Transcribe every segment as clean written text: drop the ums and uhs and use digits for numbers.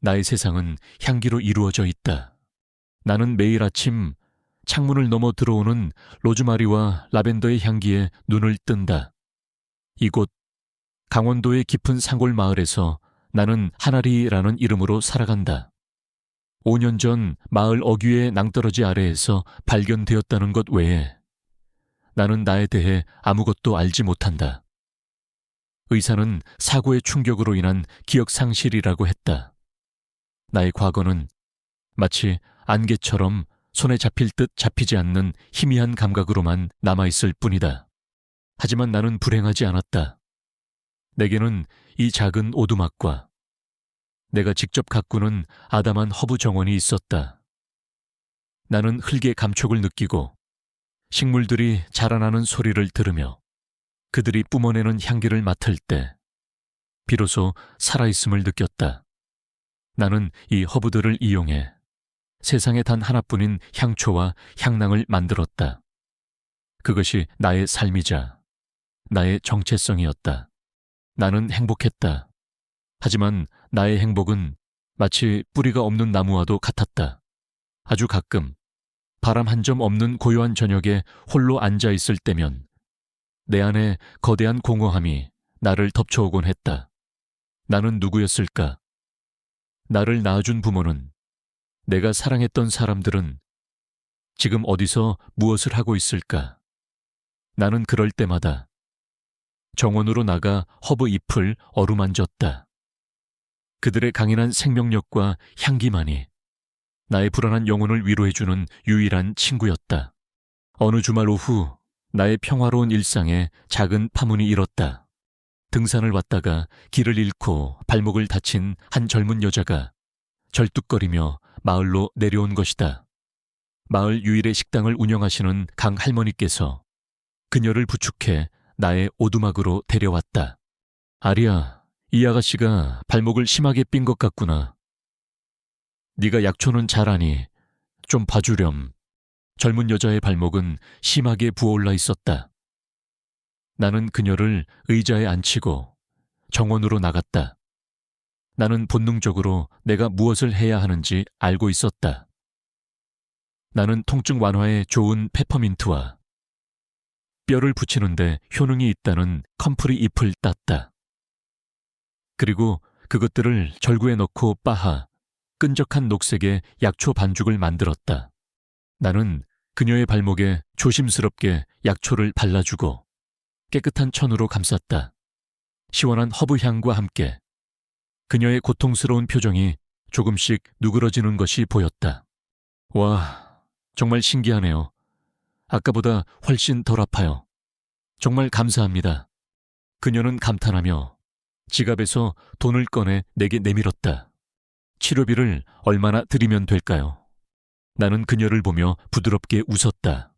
나의 세상은 향기로 이루어져 있다. 나는 매일 아침 창문을 넘어 들어오는 로즈마리와 라벤더의 향기에 눈을 뜬다. 이곳 강원도의 깊은 산골 마을에서 나는 하나리라는 이름으로 살아간다. 5년 전 마을 어귀의 낭떠러지 아래에서 발견되었다는 것 외에 나는 나에 대해 아무것도 알지 못한다. 의사는 사고의 충격으로 인한 기억 상실이라고 했다. 나의 과거는 마치 안개처럼 손에 잡힐 듯 잡히지 않는 희미한 감각으로만 남아있을 뿐이다. 하지만 나는 불행하지 않았다. 내게는 이 작은 오두막과 내가 직접 가꾸는 아담한 허브 정원이 있었다. 나는 흙의 감촉을 느끼고 식물들이 자라나는 소리를 들으며 그들이 뿜어내는 향기를 맡을 때 비로소 살아있음을 느꼈다. 나는 이 허브들을 이용해 세상에 단 하나뿐인 향초와 향낭을 만들었다. 그것이 나의 삶이자 나의 정체성이었다. 나는 행복했다. 하지만 나의 행복은 마치 뿌리가 없는 나무와도 같았다. 아주 가끔 바람 한 점 없는 고요한 저녁에 홀로 앉아 있을 때면 내 안에 거대한 공허함이 나를 덮쳐오곤 했다. 나는 누구였을까? 나를 낳아준 부모는, 내가 사랑했던 사람들은 지금 어디서 무엇을 하고 있을까? 나는 그럴 때마다 정원으로 나가 허브 잎을 어루만졌다. 그들의 강인한 생명력과 향기만이 나의 불안한 영혼을 위로해주는 유일한 친구였다. 어느 주말 오후 나의 평화로운 일상에 작은 파문이 일었다. 등산을 왔다가 길을 잃고 발목을 다친 한 젊은 여자가 절뚝거리며 마을로 내려온 것이다. 마을 유일의 식당을 운영하시는 강 할머니께서 그녀를 부축해 나의 오두막으로 데려왔다. 아리야, 이 아가씨가 발목을 심하게 삔 것 같구나. 네가 약초는 잘 아니. 좀 봐주렴. 젊은 여자의 발목은 심하게 부어올라 있었다. 나는 그녀를 의자에 앉히고 정원으로 나갔다. 나는 본능적으로 내가 무엇을 해야 하는지 알고 있었다. 나는 통증 완화에 좋은 페퍼민트와 뼈를 붙이는데 효능이 있다는 컴프리 잎을 땄다. 그리고 그것들을 절구에 넣고 빻아 끈적한 녹색의 약초 반죽을 만들었다. 나는 그녀의 발목에 조심스럽게 약초를 발라주고 깨끗한 천으로 감쌌다. 시원한 허브향과 함께 그녀의 고통스러운 표정이 조금씩 누그러지는 것이 보였다. 와, 정말 신기하네요. 아까보다 훨씬 덜 아파요. 정말 감사합니다. 그녀는 감탄하며 지갑에서 돈을 꺼내 내게 내밀었다. 치료비를 얼마나 드리면 될까요? 나는 그녀를 보며 부드럽게 웃었다.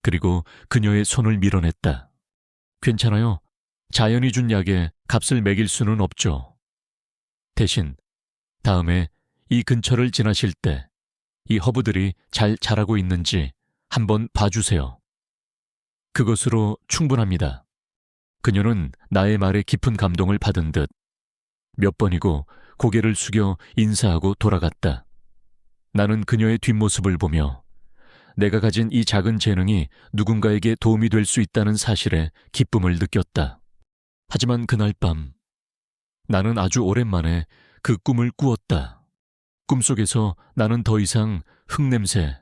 그리고 그녀의 손을 밀어냈다. 괜찮아요. 자연이 준 약에 값을 매길 수는 없죠. 대신 다음에 이 근처를 지나실 때 이 허브들이 잘 자라고 있는지 한번 봐주세요. 그것으로 충분합니다. 그녀는 나의 말에 깊은 감동을 받은 듯 몇 번이고 고개를 숙여 인사하고 돌아갔다. 나는 그녀의 뒷모습을 보며 내가 가진 이 작은 재능이 누군가에게 도움이 될 수 있다는 사실에 기쁨을 느꼈다. 하지만 그날 밤 나는 아주 오랜만에 그 꿈을 꾸었다. 꿈속에서 나는 더 이상 흙냄새,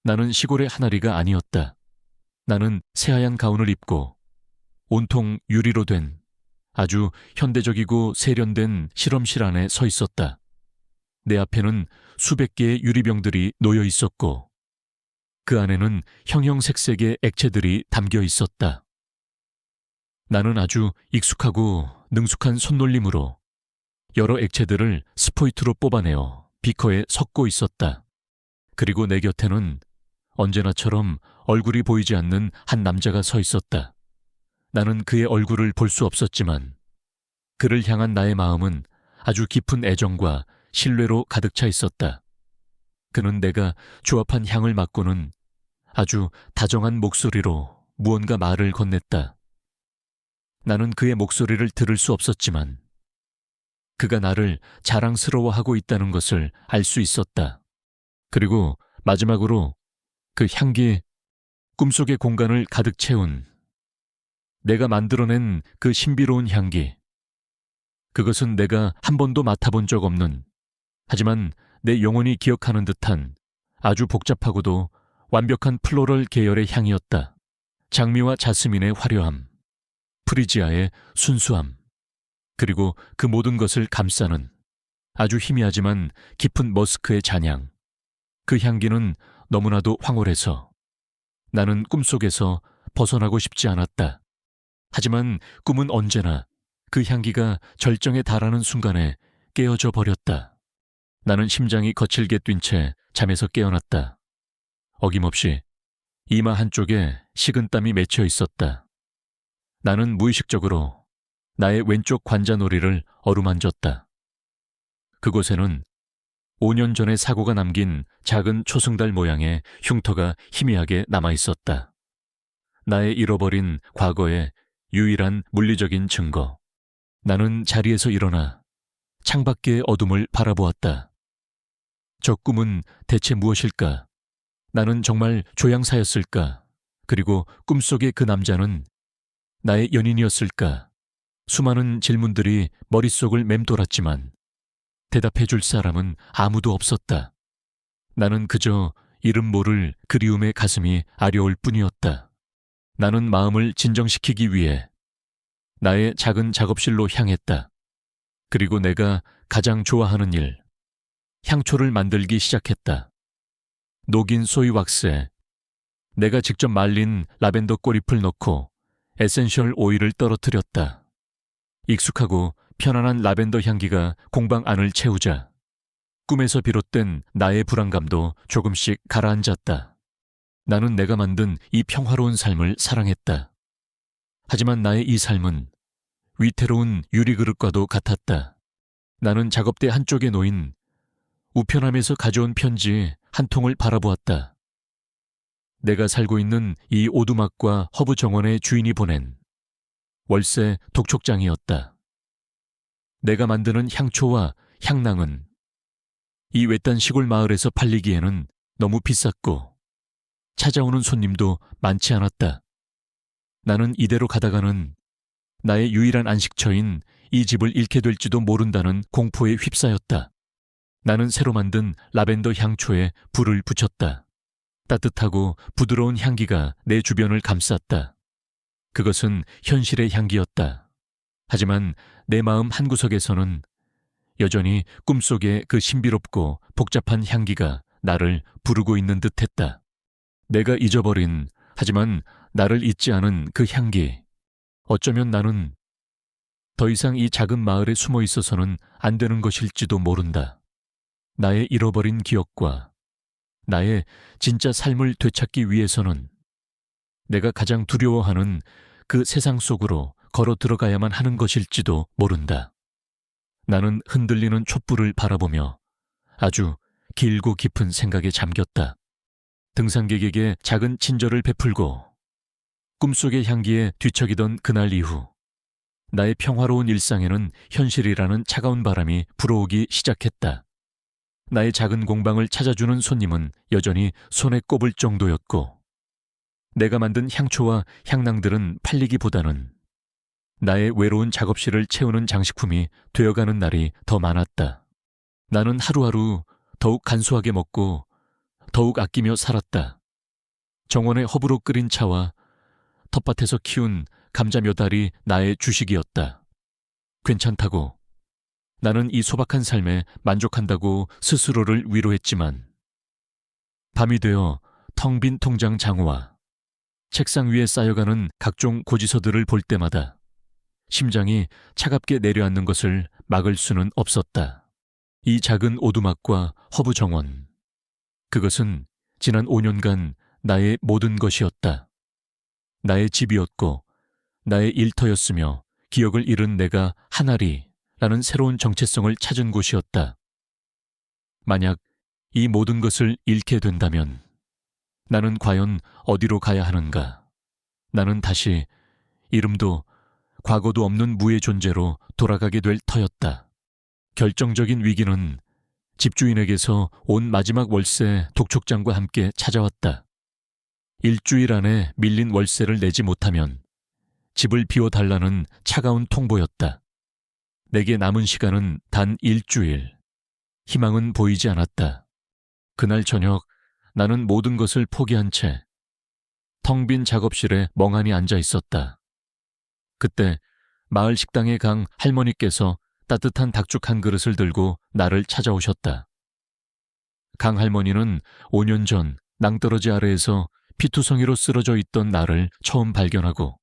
나는 시골의 하나리가 아니었다. 나는 새하얀 가운을 입고 온통 유리로 된 아주 현대적이고 세련된 실험실 안에 서 있었다. 내 앞에는 수백 개의 유리병들이 놓여 있었고 그 안에는 형형색색의 액체들이 담겨 있었다. 나는 아주 익숙하고 능숙한 손놀림으로 여러 액체들을 스포이트로 뽑아내어 비커에 섞고 있었다. 그리고 내 곁에는 언제나처럼 얼굴이 보이지 않는 한 남자가 서 있었다. 나는 그의 얼굴을 볼 수 없었지만 그를 향한 나의 마음은 아주 깊은 애정과 신뢰로 가득 차 있었다. 그는 내가 조합한 향을 맡고는 아주 다정한 목소리로 무언가 말을 건넸다. 나는 그의 목소리를 들을 수 없었지만 그가 나를 자랑스러워하고 있다는 것을 알 수 있었다. 그리고 마지막으로 그 향기, 꿈속의 공간을 가득 채운 내가 만들어낸 그 신비로운 향기. 그것은 내가 한 번도 맡아본 적 없는, 하지만 내 영혼이 기억하는 듯한 아주 복잡하고도 완벽한 플로럴 계열의 향이었다. 장미와 자스민의 화려함, 프리지아의 순수함, 그리고 그 모든 것을 감싸는 아주 희미하지만 깊은 머스크의 잔향. 그 향기는 너무나도 황홀해서 나는 꿈속에서 벗어나고 싶지 않았다. 하지만 꿈은 언제나 그 향기가 절정에 달하는 순간에 깨어져 버렸다. 나는 심장이 거칠게 뛴 채 잠에서 깨어났다. 어김없이 이마 한쪽에 식은땀이 맺혀 있었다. 나는 무의식적으로 나의 왼쪽 관자놀이를 어루만졌다. 그곳에는 5년 전의 사고가 남긴 작은 초승달 모양의 흉터가 희미하게 남아있었다. 나의 잃어버린 과거의 유일한 물리적인 증거. 나는 자리에서 일어나 창밖의 어둠을 바라보았다. 저 꿈은 대체 무엇일까? 나는 정말 조향사였을까? 그리고 꿈속의 그 남자는 나의 연인이었을까? 수많은 질문들이 머릿속을 맴돌았지만 대답해 줄 사람은 아무도 없었다. 나는 그저 이름 모를 그리움의 가슴이 아려올 뿐이었다. 나는 마음을 진정시키기 위해 나의 작은 작업실로 향했다. 그리고 내가 가장 좋아하는 일, 향초를 만들기 시작했다. 녹인 소이왁스에 내가 직접 말린 라벤더 꽃잎을 넣고 에센셜 오일을 떨어뜨렸다. 익숙하고 편안한 라벤더 향기가 공방 안을 채우자 꿈에서 비롯된 나의 불안감도 조금씩 가라앉았다. 나는 내가 만든 이 평화로운 삶을 사랑했다. 하지만 나의 이 삶은 위태로운 유리그릇과도 같았다. 나는 작업대 한쪽에 놓인 우편함에서 가져온 편지 한 통을 바라보았다. 내가 살고 있는 이 오두막과 허브 정원의 주인이 보낸 월세 독촉장이었다. 내가 만드는 향초와 향낭은 이 외딴 시골 마을에서 팔리기에는 너무 비쌌고 찾아오는 손님도 많지 않았다. 나는 이대로 가다가는 나의 유일한 안식처인 이 집을 잃게 될지도 모른다는 공포에 휩싸였다. 나는 새로 만든 라벤더 향초에 불을 붙였다. 따뜻하고 부드러운 향기가 내 주변을 감쌌다. 그것은 현실의 향기였다. 하지만 내 마음 한구석에서는 여전히 꿈속의 그 신비롭고 복잡한 향기가 나를 부르고 있는 듯했다. 내가 잊어버린, 하지만 나를 잊지 않은 그 향기. 어쩌면 나는 더 이상 이 작은 마을에 숨어 있어서는 안 되는 것일지도 모른다. 나의 잃어버린 기억과 나의 진짜 삶을 되찾기 위해서는 내가 가장 두려워하는 그 세상 속으로 걸어 들어가야만 하는 것일지도 모른다. 나는 흔들리는 촛불을 바라보며 아주 길고 깊은 생각에 잠겼다. 등산객에게 작은 친절을 베풀고 꿈속의 향기에 뒤척이던 그날 이후 나의 평화로운 일상에는 현실이라는 차가운 바람이 불어오기 시작했다. 나의 작은 공방을 찾아주는 손님은 여전히 손에 꼽을 정도였고 내가 만든 향초와 향낭들은 팔리기보다는 나의 외로운 작업실을 채우는 장식품이 되어가는 날이 더 많았다. 나는 하루하루 더욱 간소하게 먹고 더욱 아끼며 살았다. 정원의 허브로 끓인 차와 텃밭에서 키운 감자 몇 알이 나의 주식이었다. 괜찮다고, 나는 이 소박한 삶에 만족한다고 스스로를 위로했지만 밤이 되어 텅 빈 통장 장부와 책상 위에 쌓여가는 각종 고지서들을 볼 때마다 심장이 차갑게 내려앉는 것을 막을 수는 없었다. 이 작은 오두막과 허브 정원, 그것은 지난 5년간 나의 모든 것이었다. 나의 집이었고 나의 일터였으며 기억을 잃은 내가 하나리라는 새로운 정체성을 찾은 곳이었다. 만약 이 모든 것을 잃게 된다면 나는 과연 어디로 가야 하는가? 나는 다시 이름도 과거도 없는 무의 존재로 돌아가게 될 터였다. 결정적인 위기는 집주인에게서 온 마지막 월세 독촉장과 함께 찾아왔다. 일주일 안에 밀린 월세를 내지 못하면 집을 비워달라는 차가운 통보였다. 내게 남은 시간은 단 일주일. 희망은 보이지 않았다. 그날 저녁 나는 모든 것을 포기한 채 텅 빈 작업실에 멍하니 앉아 있었다. 그때 마을 식당에 강 할머니께서 따뜻한 닭죽 한 그릇을 들고 나를 찾아오셨다. 강 할머니는 5년 전 낭떠러지 아래에서 피투성이로 쓰러져 있던 나를 처음 발견하고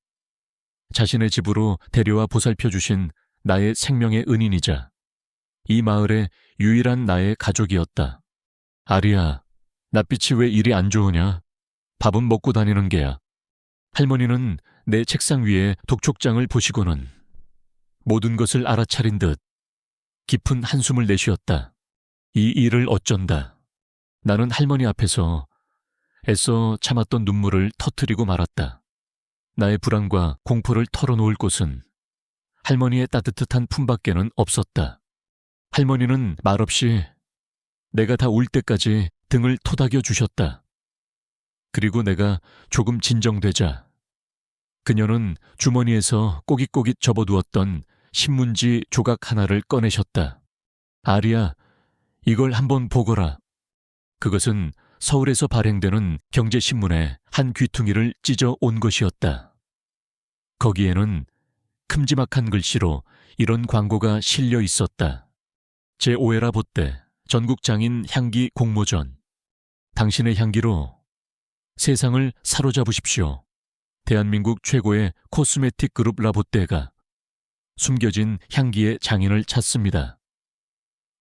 자신의 집으로 데려와 보살펴 주신 나의 생명의 은인이자 이 마을의 유일한 나의 가족이었다. 아리야, 낯빛이 왜 이리 안 좋으냐? 밥은 먹고 다니는 게야. 할머니는 내 책상 위에 독촉장을 보시고는 모든 것을 알아차린 듯 깊은 한숨을 내쉬었다. 이 일을 어쩐다. 나는 할머니 앞에서 애써 참았던 눈물을 터뜨리고 말았다. 나의 불안과 공포를 털어놓을 곳은 할머니의 따뜻한 품밖에는 없었다. 할머니는 말없이 내가 다 울 때까지 등을 토닥여 주셨다. 그리고 내가 조금 진정되자 그녀는 주머니에서 꼬깃꼬깃 접어두었던 신문지 조각 하나를 꺼내셨다. 아리야, 이걸 한번 보거라. 그것은 서울에서 발행되는 경제신문에 한 귀퉁이를 찢어 온 것이었다. 거기에는 큼지막한 글씨로 이런 광고가 실려 있었다. 제5회라 보때 전국장인 향기 공모전. 당신의 향기로 세상을 사로잡으십시오. 대한민국 최고의 코스메틱 그룹 라보떼가 숨겨진 향기의 장인을 찾습니다.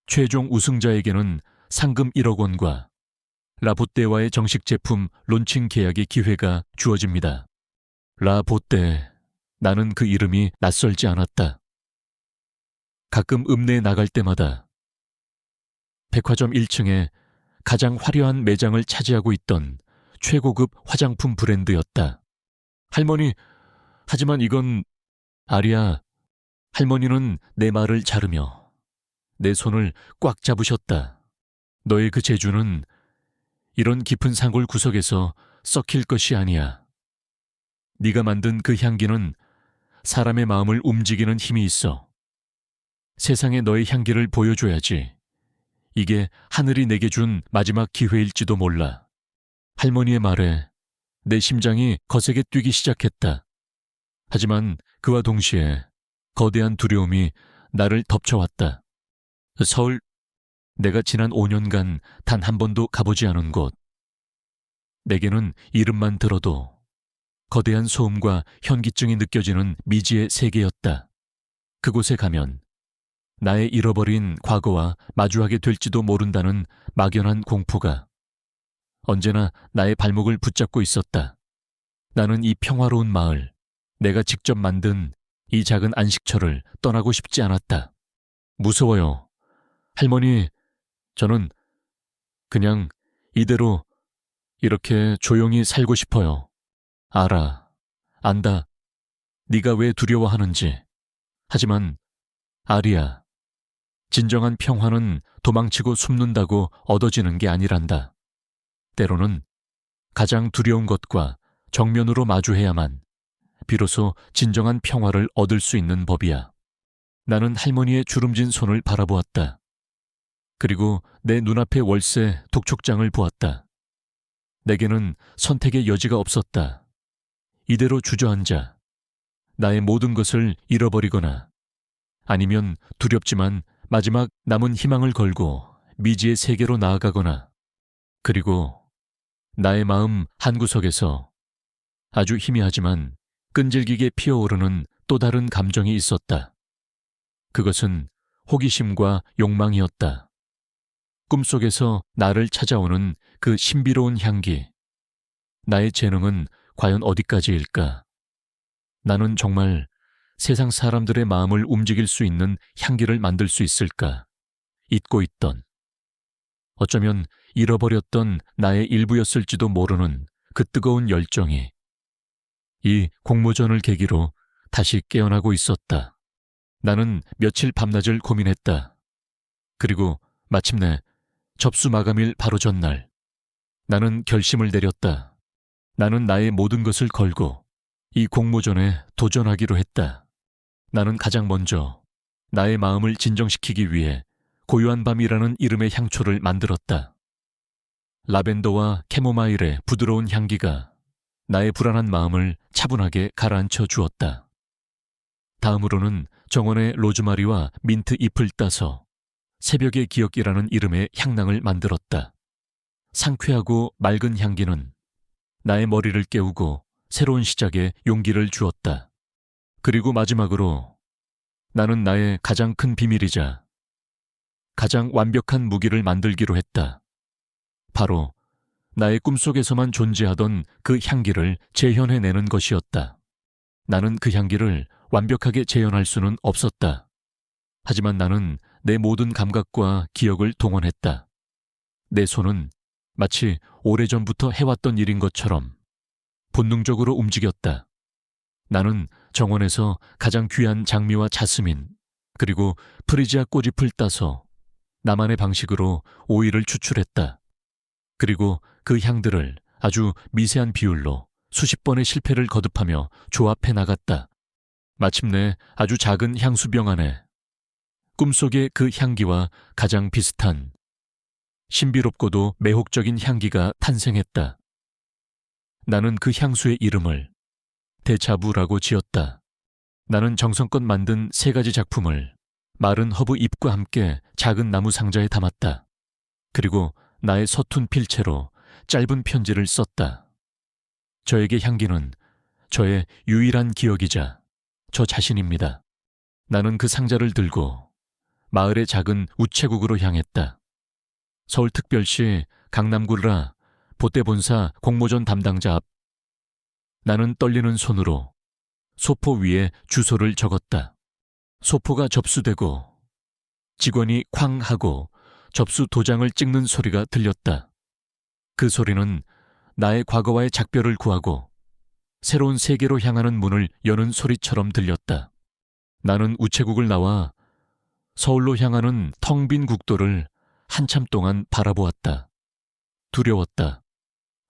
최종 우승자에게는 상금 1억 원과 라보떼와의 정식 제품 론칭 계약의 기회가 주어집니다. 라보떼, 나는 그 이름이 낯설지 않았다. 가끔 읍내에 나갈 때마다 백화점 1층에 가장 화려한 매장을 차지하고 있던 최고급 화장품 브랜드였다. 할머니, 하지만 이건... 아리야, 할머니는 내 말을 자르며 내 손을 꽉 잡으셨다. 너의 그 재주는 이런 깊은 산골 구석에서 썩힐 것이 아니야. 네가 만든 그 향기는 사람의 마음을 움직이는 힘이 있어. 세상에 너의 향기를 보여줘야지. 이게 하늘이 내게 준 마지막 기회일지도 몰라. 할머니의 말에 내 심장이 거세게 뛰기 시작했다. 하지만 그와 동시에 거대한 두려움이 나를 덮쳐왔다. 서울, 내가 지난 5년간 단 한 번도 가보지 않은 곳. 내게는 이름만 들어도 거대한 소음과 현기증이 느껴지는 미지의 세계였다. 그곳에 가면 나의 잃어버린 과거와 마주하게 될지도 모른다는 막연한 공포가 언제나 나의 발목을 붙잡고 있었다. 나는 이 평화로운 마을, 내가 직접 만든 이 작은 안식처를 떠나고 싶지 않았다. 무서워요. 할머니, 저는 그냥 이대로 이렇게 조용히 살고 싶어요. 알아. 안다. 네가 왜 두려워하는지. 하지만 아리야, 진정한 평화는 도망치고 숨는다고 얻어지는 게 아니란다. 때로는 가장 두려운 것과 정면으로 마주해야만 비로소 진정한 평화를 얻을 수 있는 법이야. 나는 할머니의 주름진 손을 바라보았다. 그리고 내 눈앞의 월세 독촉장을 보았다. 내게는 선택의 여지가 없었다. 이대로 주저앉아 나의 모든 것을 잃어버리거나 아니면 두렵지만 마지막 남은 희망을 걸고 미지의 세계로 나아가거나 그리고 나의 마음 한구석에서 아주 희미하지만 끈질기게 피어오르는 또 다른 감정이 있었다. 그것은 호기심과 욕망이었다. 꿈속에서 나를 찾아오는 그 신비로운 향기. 나의 재능은 과연 어디까지일까? 나는 정말 세상 사람들의 마음을 움직일 수 있는 향기를 만들 수 있을까? 잊고 있던, 어쩌면 잃어버렸던 나의 일부였을지도 모르는 그 뜨거운 열정이 이 공모전을 계기로 다시 깨어나고 있었다. 나는 며칠 밤낮을 고민했다. 그리고 마침내 접수 마감일 바로 전날 나는 결심을 내렸다. 나는 나의 모든 것을 걸고 이 공모전에 도전하기로 했다. 나는 가장 먼저 나의 마음을 진정시키기 위해 고요한 밤이라는 이름의 향초를 만들었다. 라벤더와 캐모마일의 부드러운 향기가 나의 불안한 마음을 차분하게 가라앉혀 주었다. 다음으로는 정원의 로즈마리와 민트 잎을 따서 새벽의 기억이라는 이름의 향낭을 만들었다. 상쾌하고 맑은 향기는 나의 머리를 깨우고 새로운 시작에 용기를 주었다. 그리고 마지막으로 나는 나의 가장 큰 비밀이자 가장 완벽한 무기를 만들기로 했다. 바로 나의 꿈속에서만 존재하던 그 향기를 재현해내는 것이었다. 나는 그 향기를 완벽하게 재현할 수는 없었다. 하지만 나는 내 모든 감각과 기억을 동원했다. 내 손은 마치 오래전부터 해왔던 일인 것처럼 본능적으로 움직였다. 나는 정원에서 가장 귀한 장미와 자스민, 그리고 프리지아 꽃잎을 따서 나만의 방식으로 오일을 추출했다. 그리고 그 향들을 아주 미세한 비율로 수십 번의 실패를 거듭하며 조합해 나갔다. 마침내 아주 작은 향수병 안에 꿈속의 그 향기와 가장 비슷한 신비롭고도 매혹적인 향기가 탄생했다. 나는 그 향수의 이름을 데자부라고 지었다. 나는 정성껏 만든 3가지 작품을 마른 허브 잎과 함께 작은 나무 상자에 담았다. 그리고 나의 서툰 필체로 짧은 편지를 썼다. 저에게 향기는 저의 유일한 기억이자 저 자신입니다. 나는 그 상자를 들고 마을의 작은 우체국으로 향했다. 서울특별시 강남구라 보떼본사 공모전 담당자 앞. 나는 떨리는 손으로 소포 위에 주소를 적었다. 소포가 접수되고 직원이 쾅 하고 접수 도장을 찍는 소리가 들렸다. 그 소리는 나의 과거와의 작별을 구하고 새로운 세계로 향하는 문을 여는 소리처럼 들렸다. 나는 우체국을 나와 서울로 향하는 텅 빈 국도를 한참 동안 바라보았다. 두려웠다.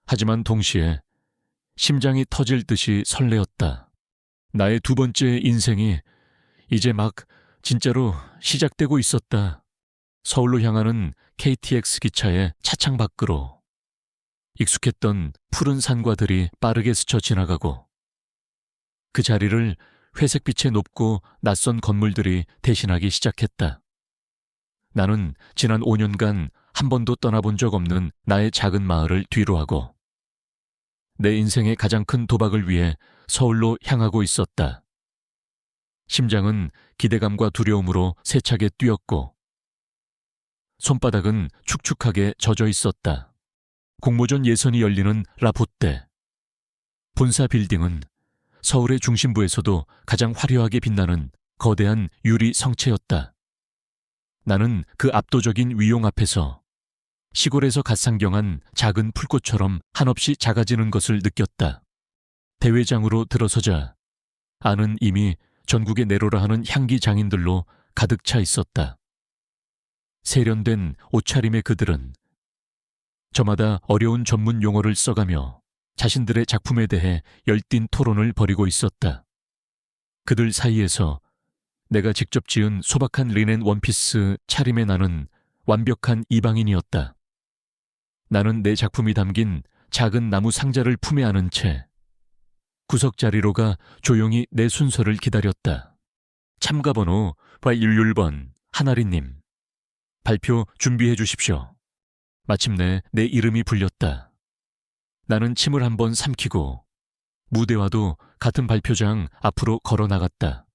하지만 동시에 심장이 터질 듯이 설레었다. 나의 2번째 인생이 이제 막 진짜로 시작되고 있었다. 서울로 향하는 KTX 기차의 차창 밖으로 익숙했던 푸른 산과들이 빠르게 스쳐 지나가고 그 자리를 회색빛의 높고 낯선 건물들이 대신하기 시작했다. 나는 지난 5년간 한 번도 떠나본 적 없는 나의 작은 마을을 뒤로하고 내 인생의 가장 큰 도박을 위해 서울로 향하고 있었다. 심장은 기대감과 두려움으로 세차게 뛰었고 손바닥은 축축하게 젖어 있었다. 공모전 예선이 열리는 라포떼. 본사 빌딩은 서울의 중심부에서도 가장 화려하게 빛나는 거대한 유리 성체였다. 나는 그 압도적인 위용 앞에서 시골에서 갓 상경한 작은 풀꽃처럼 한없이 작아지는 것을 느꼈다. 대회장으로 들어서자 안은 이미 전국에 내로라 하는 향기 장인들로 가득 차 있었다. 세련된 옷차림의 그들은 저마다 어려운 전문 용어를 써가며 자신들의 작품에 대해 열띤 토론을 벌이고 있었다. 그들 사이에서 내가 직접 지은 소박한 리넨 원피스 차림의 나는 완벽한 이방인이었다. 나는 내 작품이 담긴 작은 나무 상자를 품에 안은 채 구석자리로가 조용히 내 순서를 기다렸다. 참가번호 811번 하나리님. 발표 준비해 주십시오. 마침내 내 이름이 불렸다. 나는 침을 한번 삼키고 무대와도 같은 발표장 앞으로 걸어 나갔다.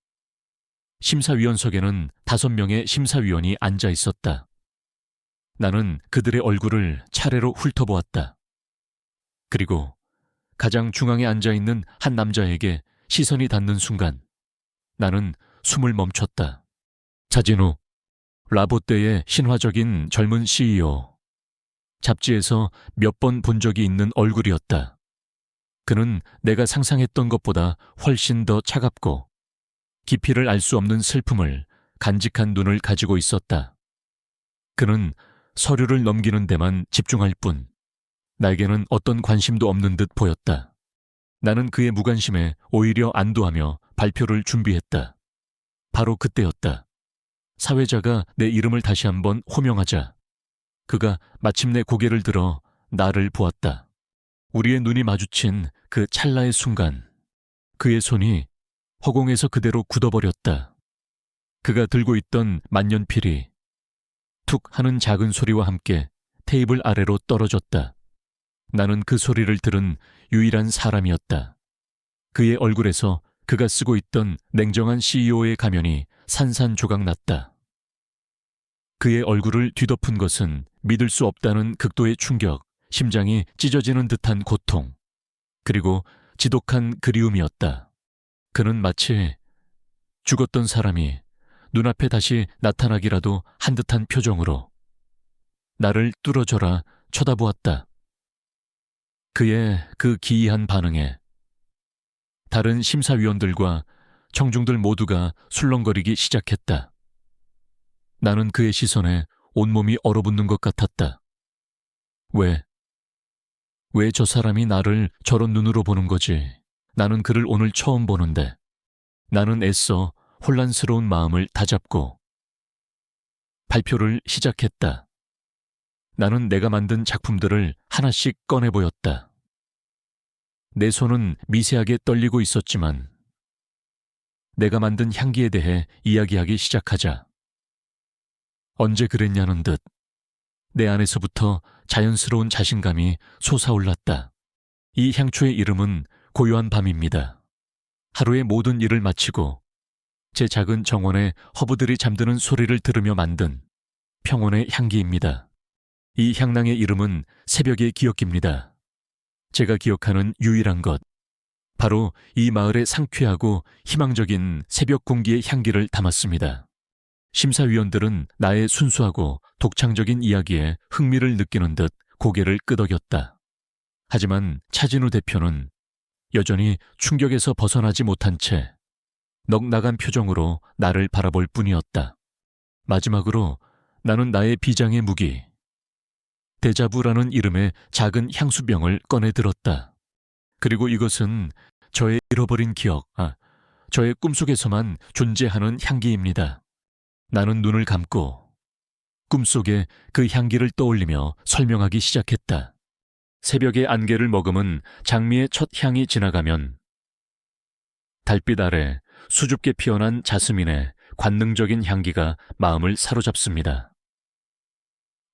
심사위원석에는 5명의 심사위원이 앉아 있었다. 나는 그들의 얼굴을 차례로 훑어보았다. 그리고 가장 중앙에 앉아있는 한 남자에게 시선이 닿는 순간 나는 숨을 멈췄다. 자진우, 라보떼의 신화적인 젊은 CEO. 잡지에서 몇 번 본 적이 있는 얼굴이었다. 그는 내가 상상했던 것보다 훨씬 더 차갑고 깊이를 알 수 없는 슬픔을 간직한 눈을 가지고 있었다. 그는 서류를 넘기는 데만 집중할 뿐 나에게는 어떤 관심도 없는 듯 보였다. 나는 그의 무관심에 오히려 안도하며 발표를 준비했다. 바로 그때였다. 사회자가 내 이름을 다시 한번 호명하자 그가 마침내 고개를 들어 나를 보았다. 우리의 눈이 마주친 그 찰나의 순간 그의 손이 허공에서 그대로 굳어버렸다. 그가 들고 있던 만년필이 툭 하는 작은 소리와 함께 테이블 아래로 떨어졌다. 나는 그 소리를 들은 유일한 사람이었다. 그의 얼굴에서 그가 쓰고 있던 냉정한 CEO의 가면이 산산조각 났다. 그의 얼굴을 뒤덮은 것은 믿을 수 없다는 극도의 충격, 심장이 찢어지는 듯한 고통, 그리고 지독한 그리움이었다. 그는 마치 죽었던 사람이 눈앞에 다시 나타나기라도 한 듯한 표정으로 나를 뚫어져라 쳐다보았다. 그의 그 기이한 반응에 다른 심사위원들과 청중들 모두가 술렁거리기 시작했다. 나는 그의 시선에 온몸이 얼어붙는 것 같았다. 왜 저 사람이 나를 저런 눈으로 보는 거지? 나는 그를 오늘 처음 보는데. 나는 애써 혼란스러운 마음을 다잡고 발표를 시작했다. 나는 내가 만든 작품들을 하나씩 꺼내 보였다. 내 손은 미세하게 떨리고 있었지만 내가 만든 향기에 대해 이야기하기 시작하자 언제 그랬냐는 듯 내 안에서부터 자연스러운 자신감이 솟아올랐다. 이 향초의 이름은 고요한 밤입니다. 하루의 모든 일을 마치고 제 작은 정원에 허브들이 잠드는 소리를 들으며 만든 평온의 향기입니다. 이 향낭의 이름은 새벽의 기억입니다. 제가 기억하는 유일한 것, 바로 이 마을의 상쾌하고 희망적인 새벽 공기의 향기를 담았습니다. 심사위원들은 나의 순수하고 독창적인 이야기에 흥미를 느끼는 듯 고개를 끄덕였다. 하지만 차진우 대표는 여전히 충격에서 벗어나지 못한 채 넋나간 표정으로 나를 바라볼 뿐이었다. 마지막으로 나는 나의 비장의 무기, 데자부라는 이름의 작은 향수병을 꺼내 들었다. 그리고 이것은 저의 잃어버린 기억, 저의 꿈속에서만 존재하는 향기입니다. 나는 눈을 감고 꿈속에 그 향기를 떠올리며 설명하기 시작했다. 새벽의 안개를 머금은 장미의 첫 향이 지나가면 달빛 아래 수줍게 피어난 자스민의 관능적인 향기가 마음을 사로잡습니다.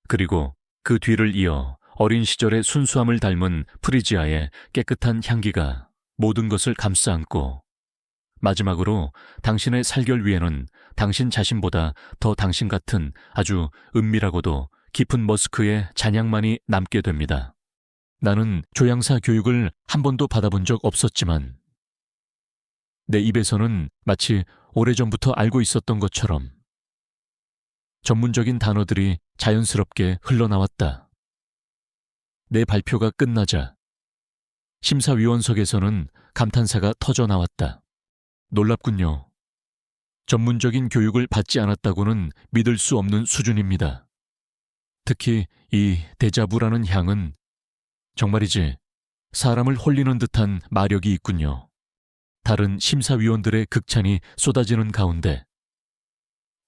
그리고 그 뒤를 이어 어린 시절의 순수함을 닮은 프리지아의 깨끗한 향기가 모든 것을 감싸 안고 마지막으로 당신의 살결 위에는 당신 자신보다 더 당신 같은 아주 은밀하고도 깊은 머스크의 잔향만이 남게 됩니다. 나는 조향사 교육을 한 번도 받아본 적 없었지만 내 입에서는 마치 오래전부터 알고 있었던 것처럼 전문적인 단어들이 자연스럽게 흘러나왔다. 내 발표가 끝나자 심사위원석에서는 감탄사가 터져나왔다. 놀랍군요. 전문적인 교육을 받지 않았다고는 믿을 수 없는 수준입니다. 특히 이 데자부라는 향은 정말이지 사람을 홀리는 듯한 마력이 있군요. 다른 심사위원들의 극찬이 쏟아지는 가운데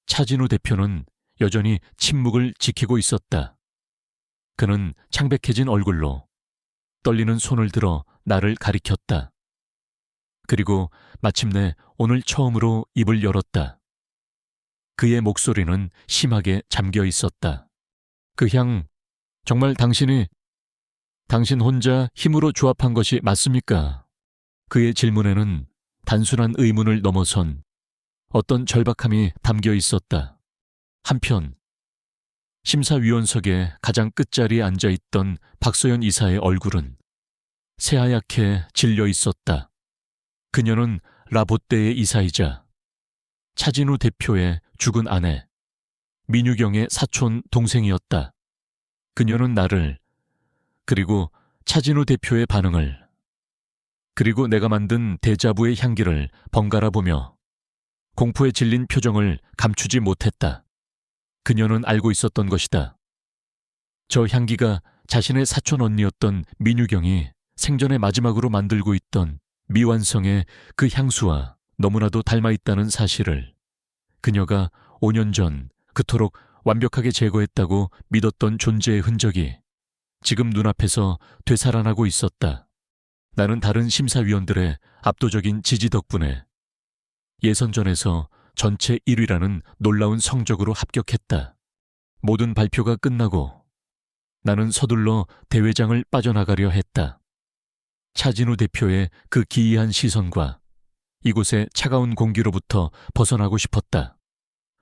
차진우 대표는 여전히 침묵을 지키고 있었다. 그는 창백해진 얼굴로 떨리는 손을 들어 나를 가리켰다. 그리고 마침내 오늘 처음으로 입을 열었다. 그의 목소리는 심하게 잠겨 있었다. 그 향, 정말 당신 혼자 힘으로 조합한 것이 맞습니까? 그의 질문에는 단순한 의문을 넘어선 어떤 절박함이 담겨 있었다. 한편 심사위원석의 가장 끝자리에 앉아있던 박소연 이사의 얼굴은 새하얗게 질려 있었다. 그녀는 라봇대의 이사이자 차진우 대표의 죽은 아내, 민유경의 사촌 동생이었다. 그녀는 나를, 그리고 차진우 대표의 반응을, 그리고 내가 만든 데자부의 향기를 번갈아 보며 공포에 질린 표정을 감추지 못했다. 그녀는 알고 있었던 것이다. 저 향기가 자신의 사촌 언니였던 민유경이 생전에 마지막으로 만들고 있던 미완성의 그 향수와 너무나도 닮아 있다는 사실을 그녀가 5년 전 그토록 완벽하게 제거했다고 믿었던 존재의 흔적이 지금 눈앞에서 되살아나고 있었다. 나는 다른 심사위원들의 압도적인 지지 덕분에 예선전에서 전체 1위라는 놀라운 성적으로 합격했다. 모든 발표가 끝나고 나는 서둘러 대회장을 빠져나가려 했다. 차진우 대표의 그 기이한 시선과 이곳의 차가운 공기로부터 벗어나고 싶었다.